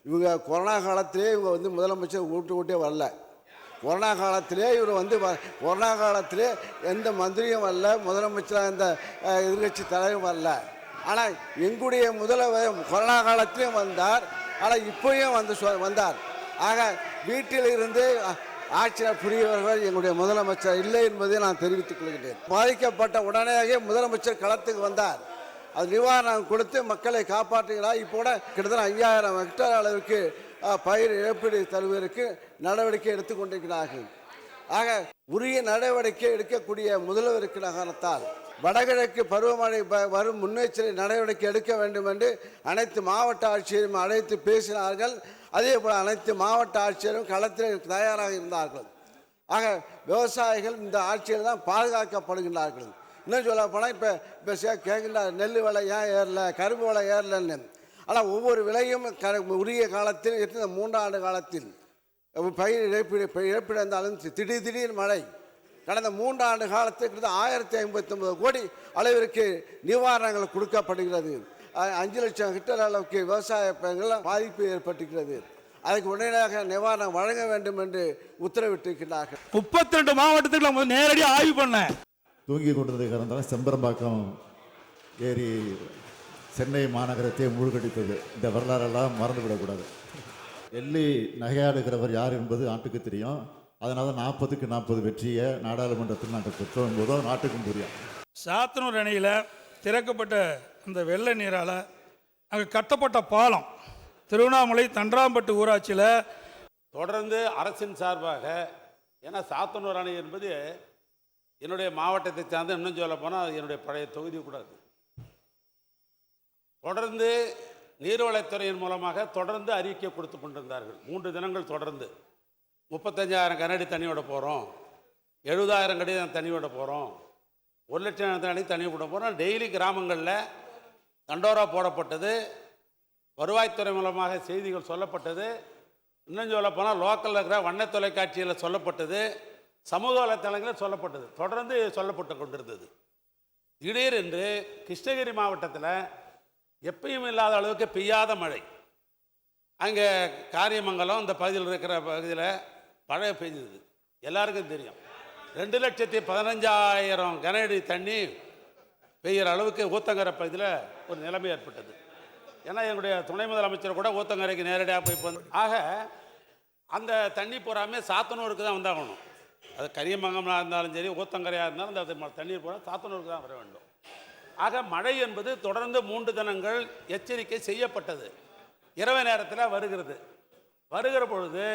இவங்க கொரோனா காலத்திலே இவங்க முதலமைச்சர் ஊட்டே வரல. கொரோனா காலத்திலே கொரோனா காலத்திலே எந்த மந்திரியும் வரல, முதலமைச்சராக இந்த எதிர்கட்சி தலைவரும் வரல. ஆனால் எங்களுடைய முதல்வர் கொரோனா காலத்திலையும் வந்தார், ஆனால் இப்போயும் வந்தார். ஆக வீட்டில் இருந்து ஆட்சியர் புரியவர்கள் எங்களுடைய முதலமைச்சர் இல்லை என்பதை நான் தெரிவித்துக் கொள்கிறேன். பாதிக்கப்பட்ட உடனேயே முதலமைச்சர் களத்துக்கு வந்தார். அது நிவாரணம் கொடுத்து மக்களை காப்பாற்றுகிறார். இப்போ கூட கிட்டத்தட்ட 5000 ஹெக்டேர் அளவுக்கு பயிர் இழப்பீடு தருவதற்கு நடவடிக்கை எடுத்துக்கொண்டிருக்கிறார்கள். ஆக உரிய நடவடிக்கை எடுக்கக்கூடிய முதல்வருக்கு காரணத்தால் வடகிழக்கு பருவமழை வரும் முன்னெச்சரிக்கை நடவடிக்கை எடுக்க வேண்டும் என்று அனைத்து மாவட்ட ஆட்சியரும் அழைத்து பேசினார்கள். அதே போல் அனைத்து மாவட்ட ஆட்சியரும் களத்தில் தயாராக இருந்தார்கள். ஆக விவசாயிகள் இந்த ஆட்சியில் தான் பாதுகாக்கப்படுகின்றார்கள். இன்னும் சொல்ல போனால் இப்போ கேட்கின்றார், நெல் விலை ஏன் ஏறல, கரும்பு விலை ஏறலன்னு. ஆனால் ஒவ்வொரு விலையும் உரிய காலத்தில் 3 ஆண்டு காலத்தில் பயிர் இழப்பீடு இருந்தாலும் திடீர் மழை கடந்த 3 ஆண்டு காலத்துக்கு 1059 கோடி அளவிற்கு நிவாரணங்கள் கொடுக்கப்படுகிறது. 5 லட்சம் ஹெக்டேர் அளவுக்கு விவசாய பயிர்கள் பாதிப்பு ஏற்பட்டிருக்கிறது. அதுக்கு உடனடியாக நிவாரணம் வழங்க வேண்டும் என்று உத்தரவிட்டிருக்கிறார்கள். 32 மாவட்டத்துக்கு நம்ம நேரடியாக ஆய்வு பண்ணேன். தூங்கி கொண்டதுக்கு இருந்தாலும் செம்பரம்பாக்கம் ஏரி சென்னை மாநகரத்தை மூழ்கடித்தது. இந்த வரலாறெல்லாம் மறந்துவிடக்கூடாது. எள்ளி நகையாடுகிறவர் யார் என்பது நாட்டுக்கு தெரியும். அதனால 40க்கு 40 வெற்றியை நாடாளுமன்றத்தில் நாங்கள் பெற்றோம் என்பதோ நாட்டுக்கும் புரியும். சாத்தனூர் அணையில் திறக்கப்பட்ட அந்த வெள்ள நீரால் அங்கே கட்டப்பட்ட பாலம் திருவண்ணாமலை தண்டராம்பட்டு ஊராட்சியில் தொடர்ந்து அரசின் சார்பாக, ஏன்னா சாத்தனூர் அணை என்பது என்னுடைய மாவட்டத்தை சார்ந்து, இன்னும் சொல்ல போனால் என்னுடைய பழைய தொகுதி கூடாது. தொடர்ந்து நீர்வளத்துறையின் மூலமாக தொடர்ந்து அறிக்கை கொடுத்து கொண்டிருந்தார்கள். 3 தினங்கள் தொடர்ந்து 35,000 கனஅடி தண்ணி விட போகிறோம், 70,000 கடி தண்ணி விட போகிறோம், 1 லட்சம் தண்ணி தண்ணி விட போகிறோம். டெய்லி கிராமங்களில் தண்டோரா போடப்பட்டது, வருவாய்த்துறை மூலமாக செய்திகள் சொல்லப்பட்டது. இன்னும் சொல்ல போனால் லோக்கலில் இருக்கிற வண்ண தொலைக்காட்சியில் சொல்லப்பட்டது, சமூக வலைத்தளங்களில் சொல்லப்பட்டது, தொடர்ந்து சொல்லப்பட்டு கொண்டிருந்தது. திடீரென்று கிருஷ்ணகிரி மாவட்டத்தில் எப்பயும் இல்லாத அளவுக்கு பெய்யாத மழை, அங்கே காரியமங்கலம் இந்த பகுதியில் இருக்கிற பகுதியில் மழை பெய்ஞ்சது. எல்லாருக்கும் தெரியும். 2,15,000 கனஅடி தண்ணி பெய்கிற அளவுக்கு ஊத்தங்கரை பகுதியில் ஒரு நிலைமை ஏற்பட்டது. ஏன்னா எங்களுடைய துணை முதலமைச்சர் கூட ஊத்தங்கரைக்கு நேரடியாக போய் ஆக அந்த தண்ணி பூராமே சாத்தனூருக்கு தான் வந்தாகணும். அது கரியமங்கமாக இருந்தாலும் சரி, ஊத்தங்கரையாக இருந்தாலும் அந்த தண்ணீர் பூரா சாத்தனூருக்கு தான் வர வேண்டும். ஆக மழை என்பது தொடர்ந்து 3 தினங்கள் எச்சரிக்கை செய்யப்பட்டது. இரவு நேரத்தில் வருகிற பொழுது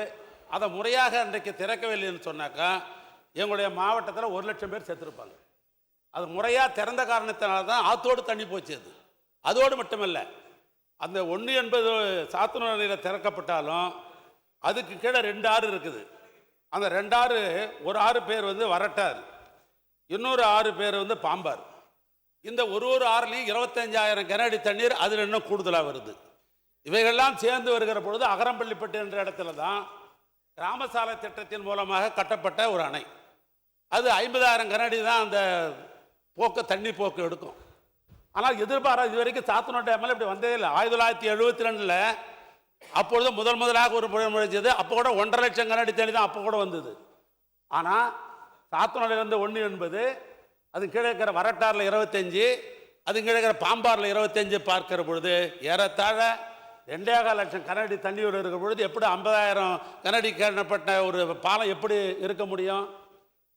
அதை முறையாக அன்றைக்கு திறக்கவில்லைன்னு சொன்னாக்கா எங்களுடைய மாவட்டத்தில் 1 லட்சம் பேர் செத்துருப்பாங்க. அது முறையாக திறந்த காரணத்தினால தான் ஆற்றோடு தண்ணி போச்சு. அதோடு மட்டுமல்ல, அந்த 1 என்பது சாத்தனூர் அணையில் திறக்கப்பட்டாலும் அதுக்கு கீழே 2 ஆறு இருக்குது. அந்த 2 ஆறு, ஒரு 6 பேர் வரட்டார், இன்னொரு 6 பேர் பாம்பார். இந்த ஒரு ஆறுலையும் 25,000 கனஅடி தண்ணீர் அதில் இன்னும் கூடுதலாக வருது. இவைகள்லாம் சேர்ந்து வருகிற பொழுது அகரம்பள்ளிப்பட்டு என்ற இடத்துல தான் கிராமசாலை திட்டத்தின் மூலமாக கட்டப்பட்ட ஒரு அணை. அது 50,000 கனஅடி தான் அந்த தண்ணி போக்கு எடுக்கும். ஆனால் எதிர்பாராத இது வரைக்கும் சாத்தனூர் டேமில் இப்படி வந்ததே இல்லை. 1972 அப்பொழுது முதலாக ஒரு முறை முழிஞ்சது. அப்போ கூட 1.5 லட்சம் கனஅடி தண்ணி தான் அப்போ கூட வந்தது. ஆனால் சாத்தனூரிலிருந்து 1 என்பது, அது கீழே இருக்கிற வரட்டாரில் 25, அது கீழே இருக்கிற பாம்பாரில் 25 பார்க்கிற பொழுது ஏறத்தாழ 2.25 லட்சம் கனஅடி தண்ணீர் இருக்கிற பொழுது எப்படி 50,000 கனஅடி கட்டப்பட்ட ஒரு பாலம் எப்படி இருக்க முடியும்?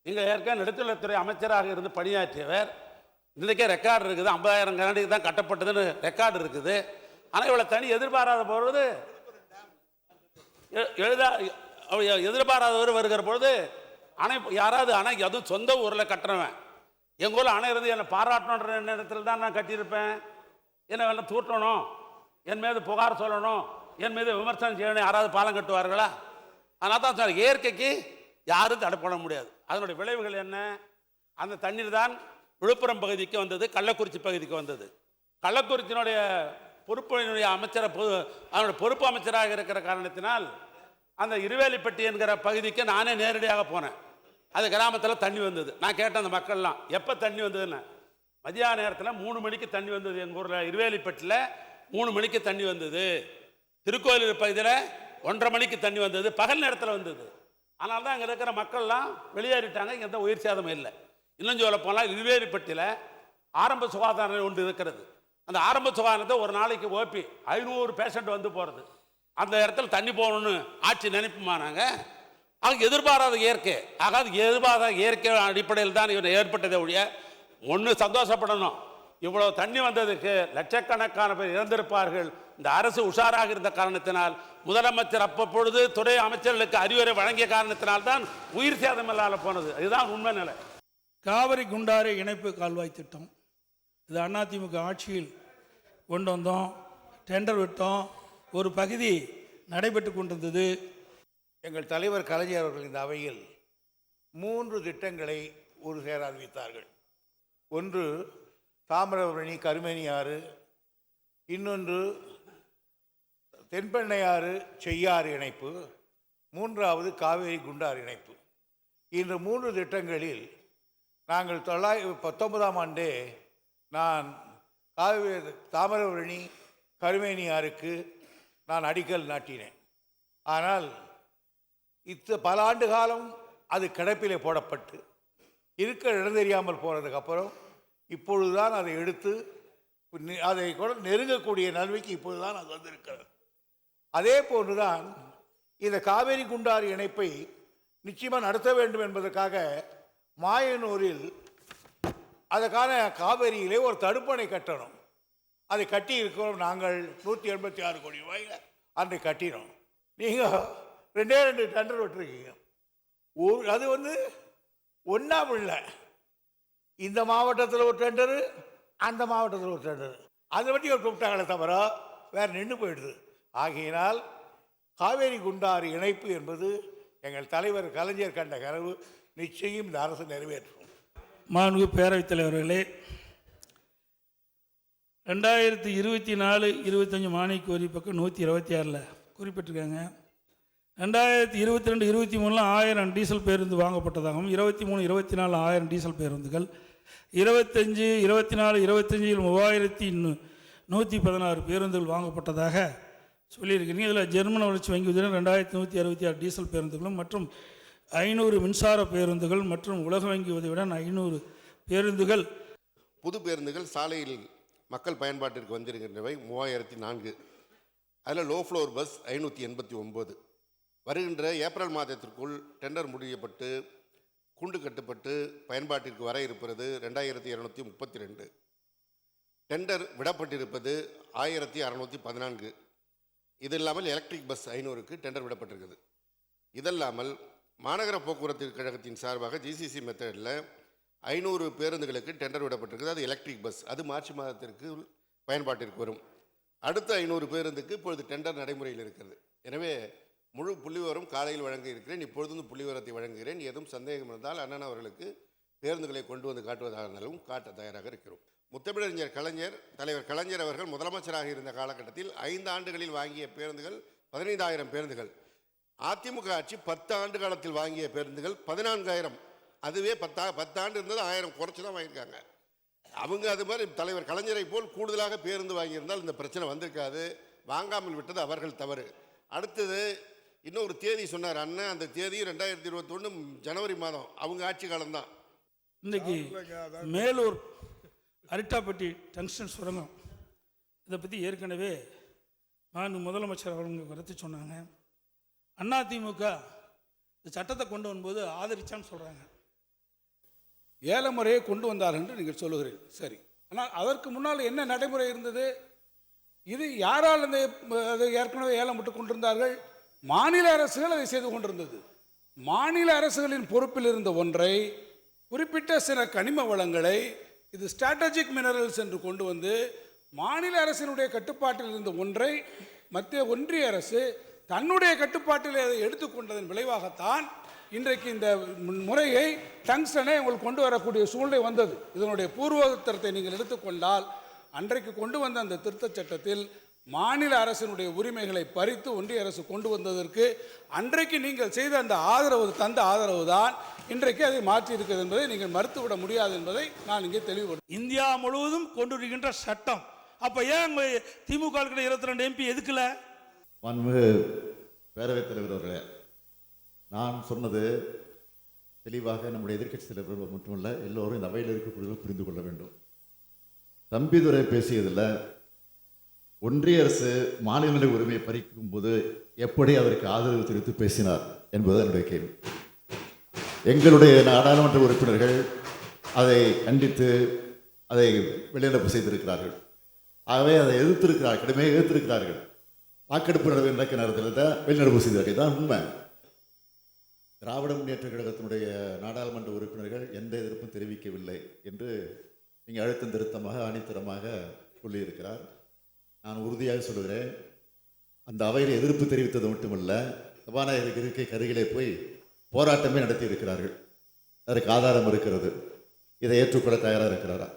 இங்கே ஏற்கனவே நெடுஞ்சாலைத்துறை அமைச்சராக இருந்து பணியாற்றியவர், இன்றைக்கே ரெக்கார்டு இருக்குது, 50,000 கனஅடிக்கு தான் கட்டப்பட்டதுன்னு ரெக்கார்டு இருக்குது. ஆனால் இவ்வளோ தண்ணி எதிர்பாராத பொழுது எதிர்பாராதவர் வருகிற பொழுது யாராவது அணை, அதுவும் சொந்த ஊரில் கட்டுறவன், எங்கள் ஊரில் அணை இருந்து என்னை பாராட்டணுன்ற நேரத்தில் தான் நான் கட்டியிருப்பேன், என்னை வேணால் தூட்டணும் என் மீது புகார் சொல்லணும், என் மீது விமர்சனம் செய்யணும், யாராவது பாலம் கட்டுவார்களா? அதனால தான் சொன்னேன், இயற்கைக்கு யாரும் தடை பண்ண முடியாது. அதனுடைய விளைவுகள் என்ன? அந்த தண்ணீர் தான் விழுப்புரம் பகுதிக்கு வந்தது, கள்ளக்குறிச்சி பகுதிக்கு வந்தது. கள்ளக்குறிச்சியினுடைய பொறுப்பினுடைய அமைச்சரை அவனுடைய பொறுப்பு அமைச்சராக இருக்கிற காரணத்தினால் அந்த இருவேலிப்பட்டி என்கிற பகுதிக்கு நானே நேரடியாக போனேன். அது கிராமத்தில் தண்ணி வந்தது. நான் கேட்டேன் அந்த மக்கள்லாம், எப்போ தண்ணி வந்ததுன்னு. மதியான நேரத்தில் 3 மணிக்கு தண்ணி வந்தது. எங்கள் ஊரில் இருவேலிப்பட்டியில் 3 மணிக்கு தண்ணி வந்தது. திருக்கோயிலூர் பகுதியில் 1:30 மணிக்கு தண்ணி வந்தது. பகல் நேரத்தில் வந்தது. அதனால தான் அங்கே இருக்கிற மக்கள்லாம் வெளியேறிட்டாங்க. இங்கே எந்த உயிர் சேதமும் இல்லை. இன்னும் சொல்ல போனால் இருவேலிப்பட்டியில் ஆரம்ப சுகாதார நிலையம் ஒன்று இருக்கிறது. அந்த ஆரம்ப சுகாதாரத்தை ஒரு நாளைக்கு ஓபி 500 பேஷண்ட் வந்து போகிறது. அந்த இடத்துல தண்ணி போகணும்னு ஆட்சி நினைப்புமானாங்க. அது எதிர்பாராத இயற்கை. ஆகாது எதிர்பாராத இயற்கை அடிப்படையில் தான் இவன் ஏற்பட்டதை ஒழிய ஒன்று சந்தோஷப்படணும். இவ்வளோ தண்ணி வந்ததுக்கு லட்சக்கணக்கான பேர் இறந்திருப்பார்கள். இந்த அரசு உஷாராக இருந்த காரணத்தினால், முதலமைச்சர் அப்பொழுது துறை அமைச்சர்களுக்கு அறிவுரை வழங்கிய காரணத்தினால்தான் உயிர் சேதம் இல்லாமல் போனது. இதுதான் உண்மை நிலை. காவிரி குண்டாறு இணைப்பு கால்வாய் திட்டம் இது அதிமுக ஆட்சியில் கொண்டு வந்தோம். டெண்டர் விட்டோம். ஒரு பகுதி நடைபெற்று கொண்டிருந்தது. எங்கள் தலைவர் கலைஞர் அவர்கள் இந்த அவையில் 3 திட்டங்களை ஒரு சேர அறிவித்தார்கள். ஒன்று தாமிரபரணி கருமேனி ஆறு, இன்னொன்று தென்பெண்ணையாறு செய்யாறு இணைப்பு, 3வது காவேரி குண்டாறு இணைப்பு. இந்த 3 திட்டங்களில் நாங்கள் 1919ஆம் ஆண்டே நான் தாமிரபரணி கருமேனி ஆறுக்கு நான் அடிக்கல் நாட்டினேன். ஆனால் பல ஆண்டு காலம் அது கிடப்பிலே போடப்பட்டு இருக்க இடம் தெரியாமல் போனதுக்கப்புறம் இப்பொழுதுதான் அதை எடுத்து அதை கூட நெருங்கக்கூடிய நிலைமைக்கு இப்பொழுதுதான் அது வந்திருக்கிறது. அதே போன்றுதான் இந்த காவேரி குண்டாறு இணைப்பை நிச்சயமாக நடத்த வேண்டும் என்பதற்காக மாயனூரில் அதற்கான காவேரியிலே ஒரு தடுப்பணை கட்டணும். அதை கட்டி இருக்கிறோம். நாங்கள் 186 கோடி ரூபாயில் அன்றை கட்டினோம். நீங்கள் 2 டெண்டர் விட்டுருக்கீங்க. அது ஒன்றா இல்லை. இந்த மாவட்டத்தில் ஒரு டெண்டரு, அந்த மாவட்டத்தில் ஒரு டெண்டரு, அதை பற்றி ஒரு கூப்பிட்டாங்களே தவிர வேறு நின்று போயிடுது. ஆகையினால் காவேரி குண்டாறு இணைப்பு என்பது எங்கள் தலைவர் கலைஞர் கண்ட கனவு. நிச்சயம் இந்த அரசு நிறைவேற்றும். மாண்புமிகு பேரவைத் தலைவர்களே, 2024-25 மானிய கோரி பக்கம் 126 குறிப்பிட்டிருக்காங்க. 2022-23 1000 டீசல் பேருந்து வாங்கப்பட்டதாகவும், 23-24 1000 டீசல் பேருந்துகள், 25-24-25 3116 பேருந்துகள் வாங்கப்பட்டதாக சொல்லியிருக்கிறீங்க. இதில் ஜெர்மன் வளர்ச்சி வங்கி உதவி 2166 டீசல் பேருந்துகளும் மற்றும் 500 மின்சார பேருந்துகள் மற்றும் உலக வங்கி உதவியுடன் 500 பேருந்துகள். புது பேருந்துகள் சாலையில் மக்கள் பயன்பாட்டிற்கு வந்திருக்கின்றவை 3004. அதில் லோ ஃப்ளோர் பஸ் 589. வருகின்ற ஏப்ரல் மாதத்திற்குள் டெண்டர் முடியப்பட்டு கூண்டு கட்டப்பட்டு பயன்பாட்டிற்கு வர இருப்பது 2232. டெண்டர் விடப்பட்டிருப்பது 1614. இது இல்லாமல் எலக்ட்ரிக் பஸ் 500க்கு டெண்டர் விடப்பட்டிருக்குது. இதல்லாமல் மாநகர போக்குவரத்து கழகத்தின் சார்பாக ஜிசிசி மெத்தடில் 500 பேருந்துகளுக்கு டெண்டர் விடப்பட்டிருக்குது. அது எலக்ட்ரிக் பஸ். அது மார்ச் மாதத்திற்கு பயன்பாட்டிற்கு வரும். அடுத்த 500 பேருந்துக்கு இப்பொழுது டெண்டர் நடைமுறையில் இருக்கிறது. எனவே முழு புள்ளிவிவரம் காலையில் வழங்க இருக்கிறேன். இப்பொழுது புள்ளிவிவரத்தை வழங்குகிறேன். ஏதும் சந்தேகம் இருந்தால் அண்ணன் அவர்களுக்கு பேருந்துகளை கொண்டு வந்து காட்டுவதாக இருந்தாலும் காட்ட தயாராக இருக்கிறோம். முத்தமிழறிஞர் தலைவர் கலைஞர் அவர்கள் முதலமைச்சராக இருந்த காலகட்டத்தில் 5 ஆண்டுகளில் வாங்கிய பேருந்துகள் 15000 பேருந்துகள். அதிமுக ஆட்சி 10 ஆண்டு காலத்தில் வாங்கிய பேருந்துகள் 14000. அதுவே 10 ஆண்டு இருந்தது 1000 குறைச்சி தான் வாங்கியிருக்காங்க. அவங்க அது மாதிரி தலைவர் கலைஞரை போல் கூடுதலாக பேருந்து வாங்கியிருந்தால் இந்த பிரச்சனை வந்திருக்காது. வாங்காமல் விட்டது அவர்கள் தவறு. அடுத்தது இன்னொரு தேதி சொன்னார் அண்ணன். அந்த தேதி 2021 ஜனவரி மாதம். அவங்க ஆட்சி காலம்தான். இன்றைக்கி மேலூர் அரிட்டாப்பட்டி டங்ஸ்டன் சுரங்கம் இதை பற்றி ஏற்கனவே முதலமைச்சர் அவங்க கருத்து சொன்னாங்க. அதிமுக இந்த சட்டத்தை கொண்டு வரும்போது ஆதரிச்சான்னு சொல்கிறாங்க. 7 முறையை கொண்டு வந்தார் என்று நீங்கள் சொல்லுகிறீர்கள். சரி, ஆனால் அதற்கு முன்னால் என்ன நடைமுறை இருந்தது? இது யாரால் இந்த ஏற்கனவே ஏலம் விட்டு கொண்டிருந்தார்கள்? மாநில அரசுகள் அதை செய்து கொண்டிருந்தது. மாநில அரசுகளின் பொறுப்பில் இருந்த ஒன்றை, குறிப்பிட்ட சில கனிம வளங்களை இது ஸ்ட்ராட்டஜிக் மினரல்ஸ் என்று கொண்டு வந்து மாநில அரசினுடைய கட்டுப்பாட்டில் இருந்த ஒன்றை மத்திய ஒன்றிய அரசு தன்னுடைய கட்டுப்பாட்டில் அதை எடுத்துக்கொண்டதன் விளைவாகத்தான் இன்றைக்கு இந்த முறையை டங்ஸ்டனை உங்களுக்கு கொண்டு வரக்கூடிய சூழ்நிலை வந்தது. இதனுடைய பூர்வோத்தரத்தை நீங்கள் எடுத்துக்கொண்டால் அன்றைக்கு கொண்டு வந்த அந்த திருத்தச் சட்டத்தில் மாநில அரசினுடைய உரிமைகளை பறித்து ஒன்றிய அரசு கொண்டு வந்ததற்கு அன்றைக்கு நீங்கள் செய்த அந்த தந்த ஆதரவு தான் இன்றைக்கு அதை மாற்றி இருக்கிறது என்பதை நீங்கள் மறுத்துவிட முடியாது என்பதை நான் இங்கே தெளிவுபடுத்த. இந்தியா முழுவதும் கொண்டு வருகின்ற சட்டம். அப்போ ஏன் திமுக 22 MP எதுக்கல? மாண்புமிகு பேரவைத் தலைவர் அவர்களே, நான் சொன்னது தெளிவாக நம்முடைய எதிர்க்கட்சி தலைவர்கள் மட்டுமல்ல, எல்லோரும் இந்த அவையில் இருக்கக்கூடியவர்கள் புரிந்து கொள்ள வேண்டும். தம்பிதுரை பேசியதில் ஒன்றிய அரசு மாநில உரிமையை பறிக்கும் போது எப்படி அதற்கு ஆதரவு தெரிவித்து பேசினார் என்பது என்னுடைய கேள்வி. எங்களுடைய நாடாளுமன்ற உறுப்பினர்கள் அதை கண்டித்து அதை வெளிநடப்பு செய்திருக்கிறார்கள். ஆகவே அதை எதிர்த்திருக்கிறார்கள், கடுமையாக எதிர்த்திருக்கிறார்கள். வாக்கெடுப்பு நடக்க நேரத்தில் தான் வெளிநடப்பு செய்தார்கள். தான் உண்மை. திராவிட முன்னேற்ற கழகத்தினுடைய நாடாளுமன்ற உறுப்பினர்கள் எந்த எதிர்ப்பும் தெரிவிக்கவில்லை என்று நீங்கள் அழுத்தம் திருத்தமாக ஆணித்தரமாக சொல்லியிருக்கிறார். நான் உறுதியாக சொல்லுகிறேன், அந்த அவையில் எதிர்ப்பு தெரிவித்தது மட்டுமல்ல, சபாநாயகருக்கு இருக்கை கருகிலே போய் போராட்டமே நடத்தி இருக்கிறார்கள். அதற்கு ஆதாரம் இருக்கிறது. இதை ஏற்றுக்கொள்ள தயாராக இருக்கிறாரா?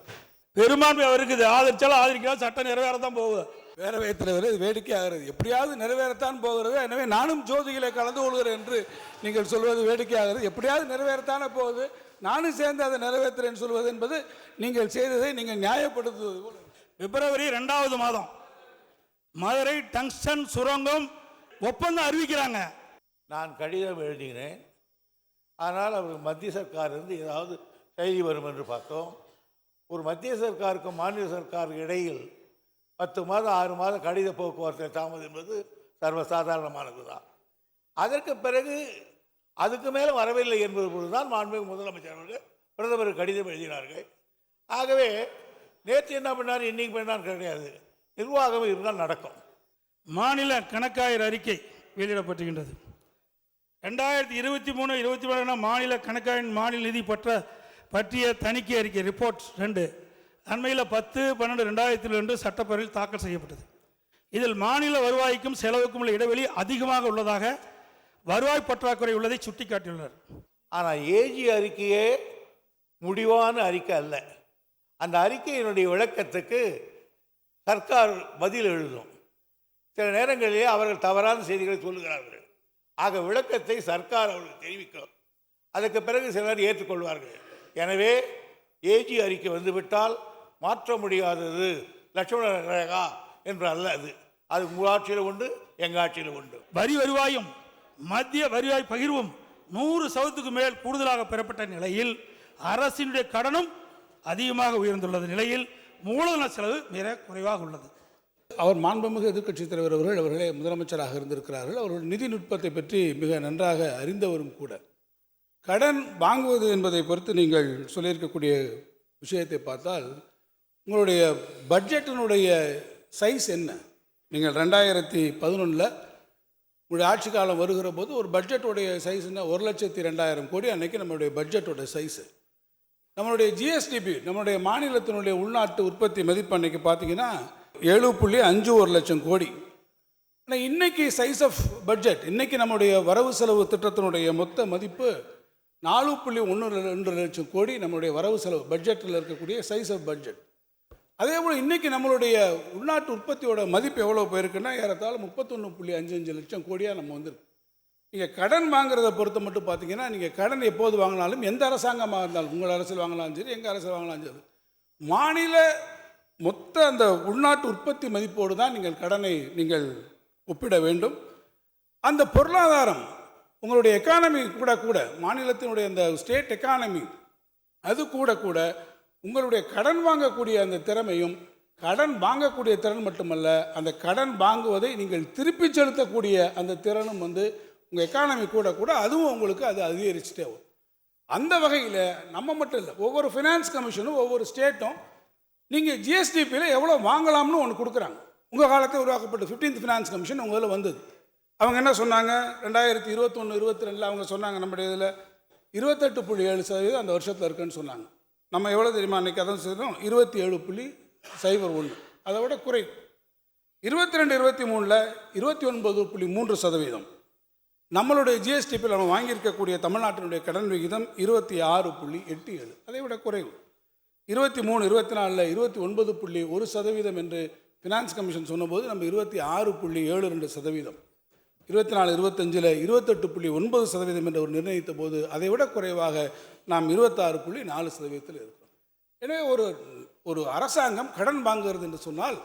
பெரும்பான்மை அவருக்கு இது ஆதரிச்சாலும் ஆதரிக்காத சட்டம் நிறைவேறத்தான் போகுது. பேரவைத் தலைவர் இது வேடிக்கையாகிறது. எப்படியாவது நிறைவேறத்தான் போகிறது, எனவே நானும் ஜோதிகளை கலந்து கொள்கிறேன் என்று நீங்கள் சொல்வது வேடிக்கையாகிறது. எப்படியாவது நிறைவேறத்தானே போகுது, நானும் சேர்ந்து அதை நிறைவேற்றுறேன்னு சொல்வது என்பது நீங்கள் செய்ததை நீங்கள் நியாயப்படுத்துவது போல. பிப்ரவரி 2வது மாதம் மதுரை டங்ஸ்டன் சுரங்கம் ஒப்பந்தம் அறிவிக்கிறாங்க. நான் கடிதம் எழுதினேன். ஆனால் அவருக்கு மத்திய சர்க்காரிலிருந்து ஏதாவது செய்தி வரும் என்று பார்த்தோம். ஒரு மத்திய சர்க்காருக்கும் மாநில சர்க்காருக்கு இடையில் 10 மாதம் 6 மாதம் கடித போக்குவரத்தை தாமதம் என்பது சர்வசாதாரணமானது தான். அதற்கு பிறகு அதுக்கு மேலே வரவில்லை என்பது பொழுது தான் மாண்புமிகு முதலமைச்சர் அவர்கள் பிரதமருக்கு கடிதம் எழுதினார்கள். ஆகவே நேற்று என்ன பண்ணார், இன்னைக்கு பண்ணார் கிடையாது. நிர்வாகம் இருந்தால் நடக்கும். மாநில கணக்காயர் அறிக்கை வெளியிடப்பட்டுகின்றது. 2023-24 மாநில கணக்காயர் மாநில நிதி பற்றிய தணிக்கை அறிக்கை ரிப்போர்ட் 2 அண்மையில் 10/12/2002 சட்டப்பேரவையில் தாக்கல் செய்யப்பட்டது. இதில் மாநில வருவாய்க்கும் செலவுக்கும் உள்ள இடைவெளி அதிகமாக உள்ளதாக வருவாய் பற்றாக்குறை உள்ளதை சுட்டிக்காட்டியுள்ளார். ஆனால் ஏஜி அறிக்கையே முடிவான அறிக்கை அல்ல. அந்த அறிக்கையினுடைய விளக்கத்துக்கு சர்க்கார் பதில் எழுதும். சில நேரங்களிலே அவர்கள் தவறான செய்திகளை சொல்லுகிறார்கள். ஆக விளக்கத்தை சர்க்கார் அவர்களுக்கு தெரிவிக்கும். அதற்கு பிறகு சிலர் ஏற்றுக்கொள்வார்கள். எனவே ஏஜி அறிக்கை வந்துவிட்டால் மாற்ற முடியாதது லட்சுமண ரேகா என்று அல்ல. அது உங்கள் ஆட்சியில் உண்டு, எங்கள் ஆட்சியில் உண்டு. வரி வருவாயும் மத்திய வருவாய் பகிர்வும் 100% மேல் கூடுதலாக பெறப்பட்ட நிலையில் அரசினுடைய கடனும் அதிகமாக உயர்ந்துள்ளது நிலையில் மூலதன செலவு மிக குறைவாக உள்ளது. அவர் மாண்புமிகு எதிர்க்கட்சித் தலைவர் அவர்களே முதலமைச்சராக இருந்திருக்கிறார்கள். அவர்கள் நிதி நுட்பத்தை பற்றி மிக நன்றாக அறிந்தவரும் கூட. கடன் வாங்குவது என்பதை பொறுத்து நீங்கள் சொல்லியிருக்கக்கூடிய விஷயத்தை பார்த்தால் உங்களுடைய பட்ஜெட்டினுடைய சைஸ் என்ன? நீங்கள் 2011 உங்களுடைய ஆட்சி காலம் வருகிற போது ஒரு பட்ஜெட்டுடைய சைஸ் என்ன? 1,02,000 கோடி அன்றைக்கி நம்மளுடைய பட்ஜெட்டோட சைஸு. நம்மளுடைய ஜிஎஸ்டிபி நம்மளுடைய மாநிலத்தினுடைய உள்நாட்டு உற்பத்தி மதிப்பு அன்றைக்கி பார்த்தீங்கன்னா 7.51 லட்சம் கோடி. ஆனால் இன்றைக்கி சைஸ் ஆஃப் பட்ஜெட், இன்றைக்கி நம்முடைய வரவு செலவு திட்டத்தினுடைய மொத்த மதிப்பு 4.12 லட்சம் கோடி. நம்மளுடைய வரவு செலவு பட்ஜெட்டில் இருக்கக்கூடிய சைஸ் ஆஃப் பட்ஜெட். அதே போல் இன்றைக்கி நம்மளுடைய உள்நாட்டு உற்பத்தியோட மதிப்பு எவ்வளோ போயிருக்குன்னா ஏறத்தாழ 31.55 லட்சம் கோடியாக நம்ம வந்துருக்கு. நீங்கள் கடன் வாங்குறத பொறுத்த மட்டும் பார்த்தீங்கன்னா, நீங்கள் கடன் எப்போது வாங்கினாலும் எந்த அரசாங்கமாக இருந்தாலும், உங்கள் அரசியல் வாங்கலாம் சரி, எங்கள் அரசியல் வாங்கலாம் சரி, மாநில மொத்த அந்த உள்நாட்டு உற்பத்தி மதிப்போடு தான் நீங்கள் கடனை நீங்கள் ஒப்பிட வேண்டும். அந்த பொருளாதாரம் உங்களுடைய எக்கானமி கூட மாநிலத்தினுடைய அந்த ஸ்டேட் எக்கானமி அது கூட உங்களுடைய கடன் வாங்கக்கூடிய அந்த திறமையும், கடன் வாங்கக்கூடிய திறன் மட்டுமல்ல, அந்த கடன் வாங்குவதை நீங்கள் திருப்பி செலுத்தக்கூடிய அந்த திறனும் உங்கள் எக்கானமி கூட அதுவும் உங்களுக்கு அது அதிகரிச்சுட்டே வரும். அந்த வகையில் நம்ம மட்டும் இல்லை, ஒவ்வொரு ஃபினான்ஸ் கமிஷனும் ஒவ்வொரு ஸ்டேட்டும் நீங்கள் ஜிஎஸ்டிபியில் எவ்வளோ வாங்கலாம்னு ஒன்று கொடுக்குறாங்க. உங்கள் காலத்தில் உருவாக்கப்பட்ட 15th ஃபினான்ஸ் கமிஷன் உங்களில் வந்தது. அவங்க என்ன சொன்னாங்க, 2021-22 அவங்க சொன்னாங்க நம்முடைய இதில் 28.7% அந்த வருஷத்தில் இருக்குன்னு சொன்னாங்க. நம்ம எவ்வளோ தெரியுமா அன்றைக்கி அதான் சொல்கிறோம், 27.01. அதை விட குறைவு. 22-23 29.3%. நம்மளுடைய ஜிஎஸ்டிபியில் நம்ம வாங்கியிருக்கக்கூடிய தமிழ்நாட்டினுடைய கடன் விகிதம் 26.87, அதை விட குறைவு. 23-24 29.1% என்று ஃபினான்ஸ் கமிஷன் சொன்னபோது நம்ம 26.72%, 24-25 28.9% என்று ஒரு நிர்ணயித்த போது அதை விட குறைவாக நாம் 26.4% இருக்கிறோம். எனவே ஒரு அரசாங்கம் கடன் வாங்குகிறது என்று சொன்னால்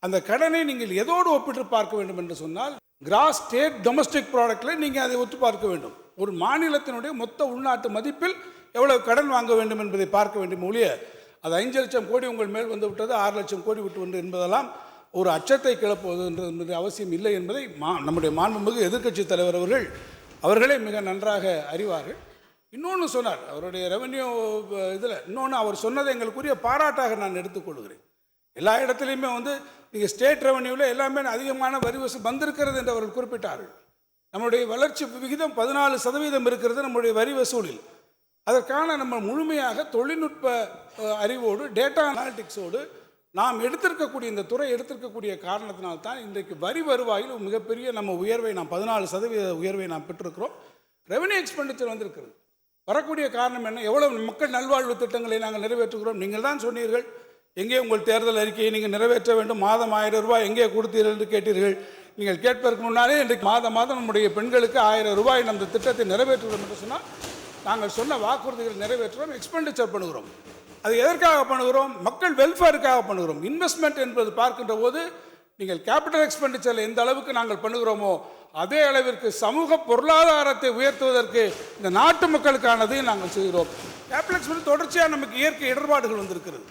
அந்த கடனை நீங்கள் எதோடு ஒப்பிட்டு பார்க்க வேண்டும் என்று சொன்னால் கிராஸ் ஸ்டேட் டொமஸ்டிக் ப்ராடக்டில் நீங்கள் அதை ஒத்து பார்க்க வேண்டும். ஒரு மாநிலத்தினுடைய மொத்த உள்நாட்டு மதிப்பில் எவ்வளவு கடன் வாங்க வேண்டும் என்பதை பார்க்க வேண்டும் ஒழிய அது 5 லட்சம் கோடி உங்கள் மேல் வந்து விட்டது, 6 லட்சம் கோடி விட்டு வந்து என்பதெல்லாம் ஒரு அச்சத்தை கிளப்புவது என்பது அவசியம் இல்லை என்பதை நம்முடைய மாண்புமிகு எதிர்க்கட்சி தலைவர் அவர்களே மிக நன்றாக அறிவார்கள். இன்னொன்று சொன்னார் அவருடைய ரெவென்யூ இதில், இன்னொன்று அவர் சொன்னதை எங்களுக்குரிய பாராட்டாக நான் எடுத்துக்கொள்கிறேன். எல்லா இடத்துலையுமே வந்து நீங்கள் ஸ்டேட் ரெவென்யூவில் எல்லாமே அதிகமான வரி வசூல் வந்திருக்கிறது என்று அவர்கள் குறிப்பிட்டார்கள். நம்முடைய வளர்ச்சி விகிதம் 14% இருக்கிறது நம்முடைய வரி வசூலில். அதற்கான நம்ம முழுமையாக தொழில்நுட்ப அறிவோடு டேட்டா அனாலிட்டிக்ஸோடு நாம் எடுத்திருக்கக்கூடிய இந்த துறை எடுத்திருக்கக்கூடிய காரணத்தினால்தான் இன்றைக்கு வரி வருவாயில் மிகப்பெரிய நம்ம உயர்வை நாம் 14% உயர்வை நாம் பெற்றிருக்கிறோம். ரெவென்யூ எக்ஸ்பெண்டிச்சர் வந்திருக்கிறது. வரக்கூடிய காரணம் என்ன? எவ்வளவு மக்கள் நல்வாழ்வு திட்டங்களை நாங்கள் நிறைவேற்றுகிறோம். நீங்கள் தான் சொன்னீர்கள், எங்கே உங்கள் தேர்தல் அறிக்கையை நீங்கள் நிறைவேற்ற வேண்டும், மாதம் 1000 ரூபாய் எங்கே கொடுத்தீர்கள் என்று கேட்டீர்கள். நீங்கள் கேட்பதற்கு முன்னாலே இன்றைக்கு மாதம் நம்முடைய பெண்களுக்கு 1000 ரூபாய் நம்ம திட்டத்தை நிறைவேற்றுகிறோம் என்று சொன்னால் நாங்கள் சொன்ன வாக்குறுதிகளை நிறைவேற்றுகிறோம், எக்ஸ்பெண்டிச்சர் பண்ணுகிறோம். அது எதற்காக பண்ணுகிறோம்? மக்கள் வெல்ஃபேருக்காக பண்ணுகிறோம். இன்வெஸ்ட்மெண்ட் என்பது பார்க்கின்ற போது நீங்கள் கேபிட்டல் எக்ஸ்பெண்டிச்சரில் எந்த அளவுக்கு நாங்கள் பண்ணுகிறோமோ அதே அளவிற்கு சமூக பொருளாதாரத்தை உயர்த்துவதற்கு இந்த நாட்டு மக்களுக்கானதையும் நாங்கள் செய்கிறோம். கேபிட்டல் எக்ஸ்பெண்டிச்சர் தொடர்ச்சியாக நமக்கு இயற்கை இடர்பாடுகள் வந்திருக்கிறது.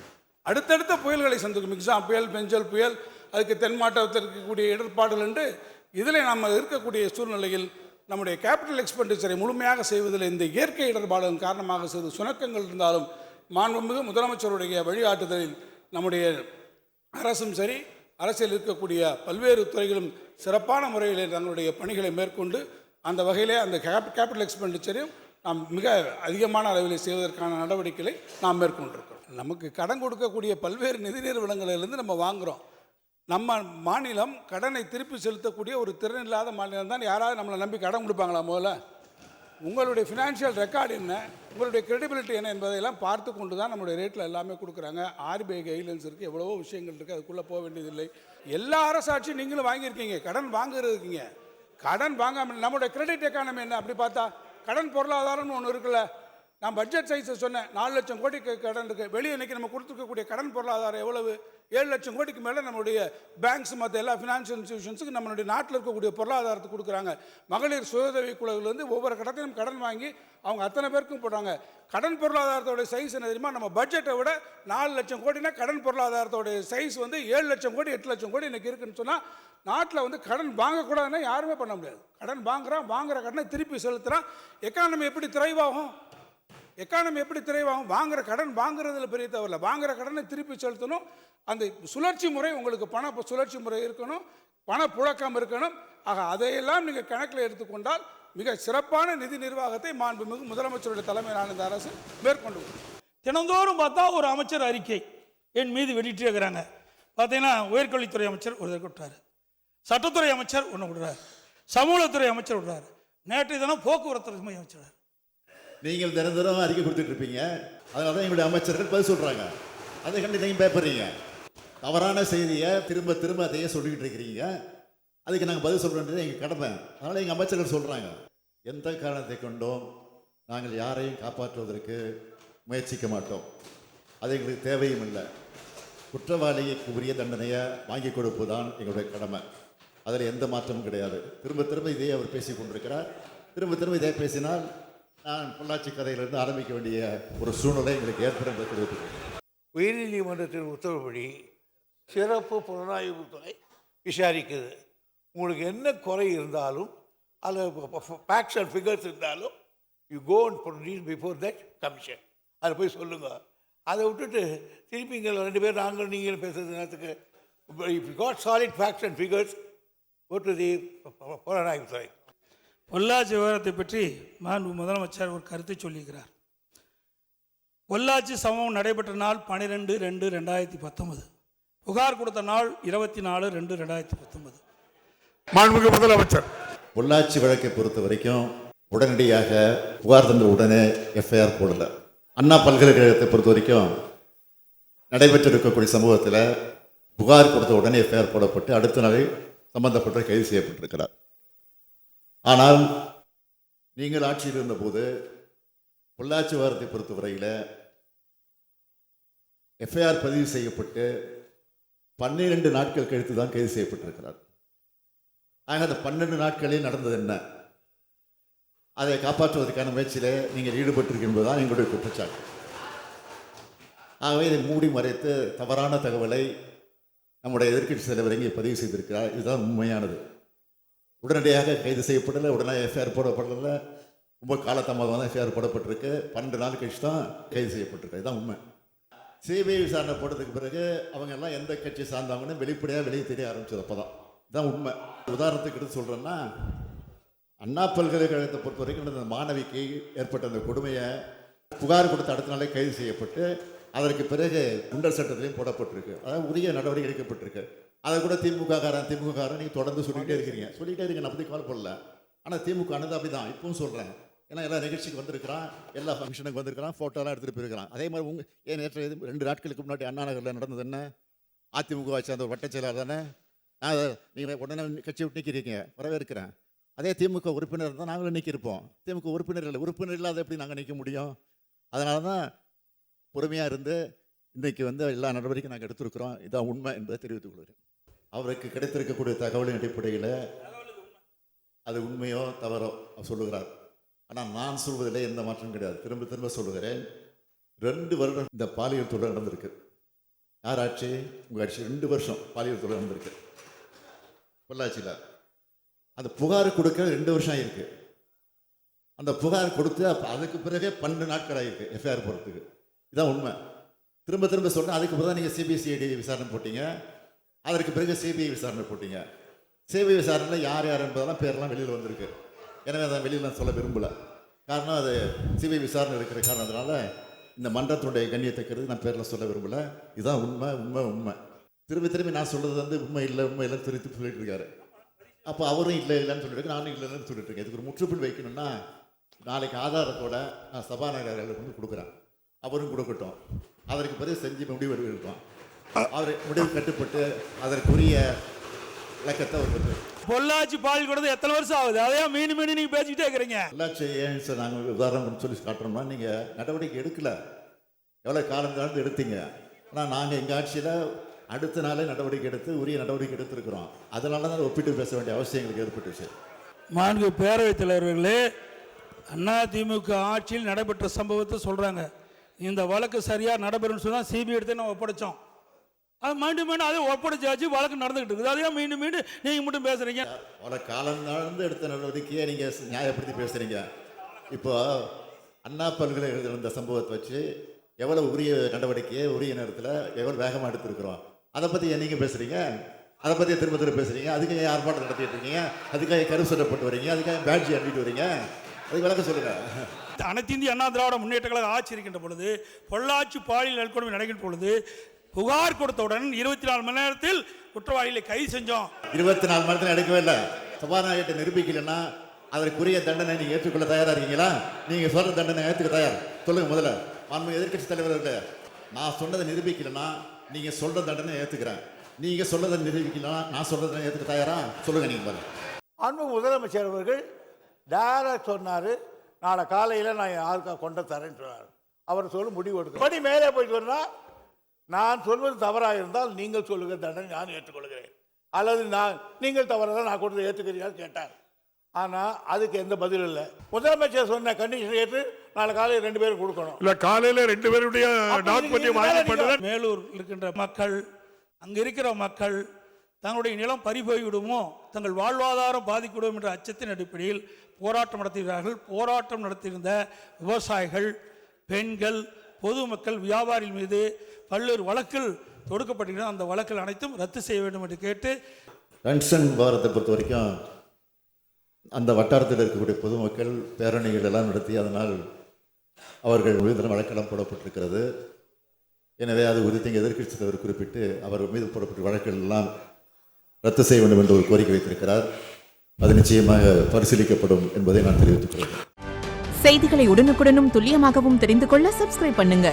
அடுத்தடுத்த புயல்களை சந்திக்கும். மிக்ஸாம் புயல், பெஞ்சல் புயல், அதுக்கு தென் மாவட்டத்தில் இருக்கக்கூடிய இடர்பாடுகள் என்று இதில் நம்ம இருக்கக்கூடிய சூழ்நிலையில் நம்முடைய கேபிட்டல் எக்ஸ்பெண்டிச்சரை முழுமையாக செய்வதில் இந்த இயற்கை இடர்பாடுகளின் காரணமாக சிறு சுணக்கங்கள் இருந்தாலும் மாண்புமிகு முதலமைச்சருடைய வழிகாட்டுதலில் நம்முடைய அரசும் சரி, அரசியல் இருக்கக்கூடிய பல்வேறு துறைகளும் சிறப்பான முறையில் தங்களுடைய பணிகளை மேற்கொண்டு அந்த வகையிலே அந்த கேபிட்டல் எக்ஸ்பெண்டிச்சரையும் நாம் மிக அதிகமான அளவில் செய்வதற்கான நடவடிக்கைகளை நாம் மேற்கொண்டிருக்கிறோம். நமக்கு கடன் கொடுக்கக்கூடிய பல்வேறு நிதி நிறுவனங்களிலிருந்து நம்ம வாங்குகிறோம். நம்ம மாநிலம் கடனை திருப்பி செலுத்தக்கூடிய ஒரு திறன் இல்லாத மாநிலம் தான். யாராவது நம்மளை நம்பி கடன் கொடுப்பாங்களா? முதல்ல உங்களுடைய ஃபினான்ஷியல் ரெக்கார்டு என்ன, உங்களுடைய கிரெடிபிலிட்டி என்ன என்பதையெல்லாம் பார்த்து கொண்டு தான் நம்மளுடைய ரேட்டில் எல்லாமே கொடுக்குறாங்க. ஆர்பிஐ கைட்லைன்ஸ் இருக்குது, எவ்வளவோ விஷயங்கள் இருக்குது, அதுக்குள்ளே போக வேண்டியதில்லை. எல்லா அரசாட்சியும் நீங்களும் வாங்கியிருக்கீங்க, கடன் வாங்குறதுக்கீங்க. கடன் வாங்காமல் நம்மளுடைய கிரெடிட் எக்கானமி என்ன? அப்படி பார்த்தா கடன் பொருளாதாரம்னு ஒன்று இருக்குல்ல. நான் பட்ஜெட் சைஸை சொன்னேன், 4 லட்சம் கோடி கடன் இருக்குது. வெளியே இன்றைக்கி நம்ம கொடுத்துருக்கக்கூடிய கடன் பொருளாதாரம் எவ்வளவு? 7 லட்சம் கோடிக்கு மேலே நம்மளுடைய பேங்க்ஸ் மற்ற எல்லா ஃபினான்ஷியல் இன்ஸ்டிடியூஷன்ஸுக்கு நம்மளுடைய நாட்டில் இருக்கக்கூடிய பொருளாதாரத்தை கொடுக்குறாங்க. மகளிர் சுயஉதவி குழுவிலேருந்து ஒவ்வொரு கடத்தையும் கடன் வாங்கி அவங்க அத்தனை பேருக்கும் போடுறாங்க. கடன் பொருளாதாரத்தோட சைஸ் என்ன தெரியுமா? நம்ம பட்ஜெட்டை விட 4 லட்சம் கோடினா கடன் பொருளாதாரத்தோட சைஸ் வந்து 7 லட்சம் கோடி 8 லட்சம் கோடி இன்றைக்கி இருக்குன்னு சொன்னால் நாட்டில் வந்து கடன் வாங்கக்கூடாதுன்னா யாருமே பண்ண முடியாது. கடன் வாங்குகிற கடனை திருப்பி செலுத்துகிறான். எக்கானமி எப்படி திரைவாகும்? வாங்குகிற கடன் வாங்குறதுல பெரிய தவறில்லை. வாங்குகிற கடனை திருப்பி செலுத்தணும். அந்த சுழற்சி முறை உங்களுக்கு பண சுழற்சி முறை இருக்கணும், பணப்புழக்கம் இருக்கணும். ஆக அதையெல்லாம் நீங்கள் கணக்கில் எடுத்துக்கொண்டால் மிக சிறப்பான நிதி நிர்வாகத்தை மாண்புமிகு முதலமைச்சருடைய தலைமையிலான இந்த அரசு மேற்கொண்டு. தினந்தோறும் பார்த்தா ஒரு அமைச்சர் அறிக்கை என் மீது வெளியிட்டு இருக்கிறாங்க. பார்த்தீங்கன்னா உயர்கல்வித்துறை அமைச்சர் ஒரு விட்டார், சட்டத்துறை அமைச்சர் ஒன்று விடுறார், சமூகத்துறை அமைச்சர் விடுறார், நேற்று தினம் போக்குவரத்து அமைச்சர். நீங்கள் தினம் அறிக்கை கொடுத்துட்டு இருப்பீங்க, அதனால தான் எங்களுடைய அமைச்சர்கள் பதில் சொல்கிறாங்க. அதை கண்டு நீங்கள் பயப்படுறீங்க. தவறான செய்தியை திரும்ப அதையே சொல்லிக்கிட்டு இருக்கிறீங்க. அதுக்கு நாங்கள் பதில் சொல்கிறோன்றது எங்கள் கடமை. அதனால் எங்கள் அமைச்சர்கள் சொல்கிறாங்க, எந்த காரணத்தை கொண்டும் நாங்கள் யாரையும் காப்பாற்றுவதற்கு முயற்சிக்க மாட்டோம். அது எங்களுக்கு தேவையும் இல்லை. குற்றவாளிக்கு உரிய தண்டனையை வாங்கி கொடுப்பு தான் எங்களுடைய கடமை. அதில் எந்த மாற்றமும் கிடையாது. திரும்ப இதே அவர் பேசி கொண்டிருக்கிறார். திரும்ப இதே பேசினால் நான் பொள்ளாச்சி கதையிலிருந்து ஆரம்பிக்க வேண்டிய ஒரு சூழ்நிலை எங்களுக்கு ஏற்படும் என்று தெரிவித்துள்ளேன். உயர்நீதிமன்றத்தின் உத்தரவுப்படி சிறப்பு புலனாய்வு துறை விசாரிக்குது. உங்களுக்கு என்ன குறை இருந்தாலும் அதில் ஃபேக்ட்ஸ் அண்ட் ஃபிகர்ஸ் இருந்தாலும் you go and produce before that commission. அதில் போய் சொல்லுங்கள். அதை விட்டுட்டு திருப்பி இங்கே 2 பேர் நாங்களும் நீங்களும் பேசுறது நேரத்துக்கு if you got solid facts and figures go to the புலனாய்வு துறை. பொள்ளாச்சி விவகாரத்தை பற்றி மாண்பு முதலமைச்சர் ஒரு கருத்தை சொல்லியிருக்கிறார். பொள்ளாச்சி சம்பவம் நடைபெற்ற நாள் 12/2/2019. புகார் கொடுத்த நாள் 24/2/2019. மாண்புமிகு முதலமைச்சர். பொள்ளாச்சி வழக்கை பொறுத்த வரைக்கும் உடனடியாக புகார் தந்த உடனே எஃப்ஐஆர் போடல. அண்ணா பல்கலைக்கழகத்தை பொறுத்த வரைக்கும் நடைபெற்றிருக்கக்கூடிய சம்பவத்தில் புகார் கொடுத்த உடனே எஃப்ஐஆர் போடப்பட்டு அடுத்த நாளை சம்பந்தப்பட்ட கைது செய்யப்பட்டிருக்கிறார். ஆனால் நீங்கள் ஆட்சியில் இருந்தபோது பொள்ளாச்சி விவகாரத்தை பொறுத்தவரையில் எஃப்ஐஆர் பதிவு செய்யப்பட்டு 12 நாட்கள் கழித்து தான் கைது செய்யப்பட்டிருக்கிறார். ஆக அந்த 12 நாட்களில் நடந்தது என்ன? அதை காப்பாற்றுவதற்கான முயற்சியில் நீங்கள் ஈடுபட்டிருக்க என்பதுதான் எங்களுடைய குற்றச்சாட்டு. ஆகவே இதை மூடி மறைத்து தவறான தகவலை நம்முடைய எதிர்க்கட்சி தலைவர் இங்கே பதிவு செய்திருக்கிறார். இதுதான் உண்மையானது. உடனடியாக கைது செய்யப்படலை, உடனே எஃப்ஐஆர் போடப்படலை, ரொம்ப காலதாமதமாக தான் எஃப்ஐஆர் போடப்பட்டிருக்கு. 12 நாள் கழிச்சு தான் கைது செய்யப்பட்டிருக்கு. இதுதான் உண்மை. சிபிஐ விசாரணை போட்டதுக்கு பிறகு அவங்க எல்லாம் எந்த கட்சி சார்ந்தவங்கன்னு வெளிப்படையாக வெளியே தெரிய ஆரம்பிச்சது. அப்போ தான் இதுதான் உண்மை. உதாரணத்துக்கு எடுத்து சொல்கிறேன்னா, அண்ணா பல்கலைக்கழகத்தை பொறுத்த வரைக்கும் அந்த மாணவிக்கு ஏற்பட்ட அந்த கொடுமையை புகார் கொடுத்த அடுத்த நாளே கைது செய்யப்பட்டு அதற்கு பிறகு குண்டர் சட்டத்திலையும் போடப்பட்டிருக்கு. அதாவது உரிய நடவடிக்கை எடுக்கப்பட்டிருக்கு. அதை கூட திமுககாரன் நீங்கள் தொடர்ந்து சொல்லிகிட்டே இருங்க. நான் பற்றி கால் பண்ணல. ஆனால் திமுக அனுதாபி தான் இப்பவும் சொல்கிறேன். ஏன்னா எல்லா நிகழ்ச்சிக்கு வந்திருக்கிறான், எல்லா ஃபங்க்ஷனுக்கு வந்திருக்கிறான், ஃபோட்டோலாம் எடுத்துகிட்டு போயிருக்கிறான். அதே மாதிரி நேற்று 2 நாட்களுக்கு முன்னாடி அண்ணா நகரில் நடந்தது என்ன? அதிமுக சேர்ந்த ஒரு வட்டச் செயலாளர் தானே. நீங்கள் உடனே கட்சி விட்டு நிற்கிறீங்க, வரவேற்கிறேன். அதே திமுக உறுப்பினர் தான் நாங்களும் நிற்கிருப்போம். திமுக உறுப்பினர் இல்லாத எப்படி நாங்கள் நிற்க முடியும்? அதனால தான் பொறுமையாக இருந்து இன்றைக்கு எல்லா நடவடிக்கையும் நாங்கள் எடுத்திருக்கிறோம். இதான் உண்மை என்பதை தெரிவித்துக் கொள்கிறேன். அவருக்கு கிடைத்திருக்கக்கூடிய தகவலின் அடிப்படையில் அது உண்மையோ தவறோ சொல்லுகிறார். ஆனால் நான் சொல்வதில் எந்த மாற்றம் கிடையாது. திரும்ப சொல்லுகிறேன். 2 வருடம் இந்த பாலியல் தொழில் நடந்திருக்கு. யார் ஆட்சி? உங்கள் ஆட்சி. 2 வருஷம் பாலியல் தொழில் நடந்திருக்கு பொள்ளாச்சியில். அந்த புகார் கொடுக்க 2 வருஷம் ஆகிருக்கு. அந்த புகார் கொடுத்து அதுக்கு பிறகு 12 நாட்கள் ஆகிருக்கு எஃப்ஐஆர் போகிறதுக்கு. இதுதான் உண்மை. திரும்ப சொல்கிறேன். அதுக்கு பிறகு தான் நீங்கள் சிபிசிஐடி விசாரணை போட்டீங்க. அதற்கு பிறகு சிபிஐ விசாரணை போட்டீங்க. சிபிஐ விசாரணையில் யார் என்பதெல்லாம் பேரெல்லாம் வெளியில் வந்திருக்கு. எனவே அதை வெளியில் நான் சொல்ல விரும்பலை. காரணம் அது சிபிஐ விசாரணை இருக்கிற காரணத்தினால இந்த மன்றத்தினுடைய கண்ணியத்தை கருதி நான் பேரில் சொல்ல விரும்பலை. இதுதான் உண்மை. திரும்பி நான் சொல்கிறது உண்மை இல்லைன்னு திருப்பி சொல்லிட்டு இருக்காரு. அப்போ அவரும் இல்லைன்னு சொல்லிட்டு நானும் இல்லைன்னு சொல்லிட்டு இருக்கேன். இதுக்கு ஒரு முற்றுப்புள்ளி வைக்கணும்னா நாளைக்கு ஆதாரத்தோட நான் சபாநாயகர்களுக்கு கொடுக்குறேன். அவரும் கொடுக்கட்டும். அதற்கு பிறகு செஞ்சு முடிவு எடுக்கட்டும். அவர் முடிவு கட்டுப்பட்டு அதற்குரிய விளக்கத்தை அவர் பெற்று. பொள்ளாச்சி பால் கொடுத்து எத்தனை வருஷம் ஆகுது? அதையா மீண்டும் நீங்கள் பேசிக்கிட்டே இருக்கிறீங்க. பொள்ளாச்சி ஏன் சார் நாங்கள் உதாரணம் சொல்லி காட்டுறோம்னா, நீங்கள் நடவடிக்கை எடுக்கல. எவ்வளோ காலம் தாழ்ந்து எடுத்தீங்க. ஆனால் நாங்கள் எங்கள் ஆட்சியில் அடுத்த நாளே நடவடிக்கை எடுத்து உரிய நடவடிக்கை எடுத்திருக்கிறோம். அதனால தான் ஒப்பிட்டு பேச வேண்டிய அவசியம் எங்களுக்கு ஏற்பட்டுச்சு. மாண்பு பேரவைத் தலைவர்களே, அதிமுக ஆட்சியில் நடைபெற்ற சம்பவத்தை சொல்கிறாங்க. இந்த வழக்கு சரியாக நடைபெறும்னு சொன்னால் சிபிஐ எடுத்து நம்ம ஒப்படைச்சோம். அது மீண்டும் அதை ஒப்படைச்சாச்சு. வழக்கு நடந்துகிட்டு இருக்குது. அதையே மீண்டும் நீங்கள் மட்டும் பேசுகிறீங்க. அவ்வளோ காலம் நடந்து எடுத்த நடவடிக்கையை நீங்கள் நியாயப்படுத்தி பேசுகிறீங்க. இப்போ அண்ணா பல்கலைக்கழகத்தில் இருந்த சம்பவத்தை வச்சு எவ்வளோ உரிய நடவடிக்கையை உரிய நேரத்தில் எவ்வளோ வேகமாக எடுத்துருக்குறோம். அதை பற்றி நீங்கள் பேசுகிறீங்க. அதை பற்றி திரும்ப பேசுகிறீங்க. அதுக்காக ஆர்ப்பாட்டம் நடத்திட்டு இருக்கீங்க. அதுக்காக கரு சொல்லப்பட்டு வரீங்க. அதுக்காக பேட்ஜி அனுப்பிட்டு வரீங்க. அது விளக்க சொல்லுங்கள். அனைத்து இந்திய அண்ணா திராவிட முன்னேற்ற கழக ஆட்சி இருக்கின்ற பொழுது, பொள்ளாச்சி பாலியல் வன்கொடுமை நடக்கின்ற பொழுது புகார் கொடுத்தவுடன் 24 மணி நேரத்தில் குற்றவாளிகளை கைது செஞ்சோம். 24 மணி நேரத்தில் எடுக்கவே இல்லை. சபாநாயகத்தை நிரூபிக்கலைன்னா அதற்குரிய தண்டனை நீங்கள் ஏற்றுக்கொள்ள தயாராக இருக்கீங்களா? நீங்கள் சொல்கிற தண்டனை ஏற்றுக்க தயார்? சொல்லுங்கள். முதல்ல மாண்புமிகு எதிர்க்கட்சி தலைவர்களே, நான் சொன்னதை நிரூபிக்கலைன்னா நீங்கள் சொல்கிற தண்டனை ஏற்றுக்கிறேன். நீங்கள் சொல்றதை நிரூபிக்கலைன்னா நான் சொல்கிறத ஏற்றுக்க தயாரா? சொல்லுங்கள். நீங்கள் முதல்ல. அன்பு முதலமைச்சர் அவர்கள் டைரக்ட் சொன்னார், நாளை காலையில் நான் யாருக்கா கொண்டு தரேன்னு சொன்னார். அவர் சொல்ல முடிவு எடுக்க படி மேலே போயிட்டு வரா. நான் சொல்வது தவறாக இருந்தால் நீங்கள் சொல்லுகிற தண்டனை நான் ஏற்றுக்கொள்கிறேன், அல்லது நீங்கள் தவறாக நான் கொடுத்து ஏற்றுக்கிறீங்கன்னு கேட்டார். ஆனால் அதுக்கு எந்த பதில் இல்லை. முதலமைச்சர் சொன்ன கண்டிஷன் ஏற்று நாளை காலையில் 2 பேரும் கொடுக்கணும். இல்லை, காலையில் 2 பேருடைய மேலூர் இருக்கின்ற மக்கள், அங்கே இருக்கிற மக்கள் தங்களுடைய நிலம் பறிபோய்விடுமோ, தங்கள் வாழ்வாதாரம் பாதிக்கிவிடும் என்ற அச்சத்தின் அடிப்படையில் போராட்டம் நடத்துகிறார்கள். போராட்டம் நடத்தியிருந்த விவசாயிகள், பெண்கள், பொதுமக்கள், வியாபாரிகள் மீது பல்வேறு வழக்குகள் தொடுக்கப்பட்டிருக்கின்றன. அந்த வழக்குகள் அனைத்தும் ரத்து செய்ய வேண்டும் என்று கேட்டு ரன்சன் விவகாரத்தை பொறுத்த வரைக்கும் அந்த வட்டாரத்தில் இருக்கக்கூடிய பொதுமக்கள் பேரணிகள் எல்லாம் நடத்தி அதனால் அவர்கள் மீது வழக்கெல்லாம் போடப்பட்டிருக்கிறது. எனவே அது குறித்து இங்கே எதிர்க்கட்சி தலைவர் குறிப்பிட்டு அவர் மீது போடப்பட்ட வழக்குகள் எல்லாம் ரத்து செய்ய வேண்டும் என்று ஒரு கோரிக்கை வைத்திருக்கிறார். அது நிச்சயமாக பரிசீலிக்கப்படும் என்பதை நான் தெரிவித்துக் கொள்கிறேன். செய்திகளை உடனுக்குடனும் துல்லியமாகவும் தெரிந்து கொள்ள சப்ஸ்கிரைப் பண்ணுங்க.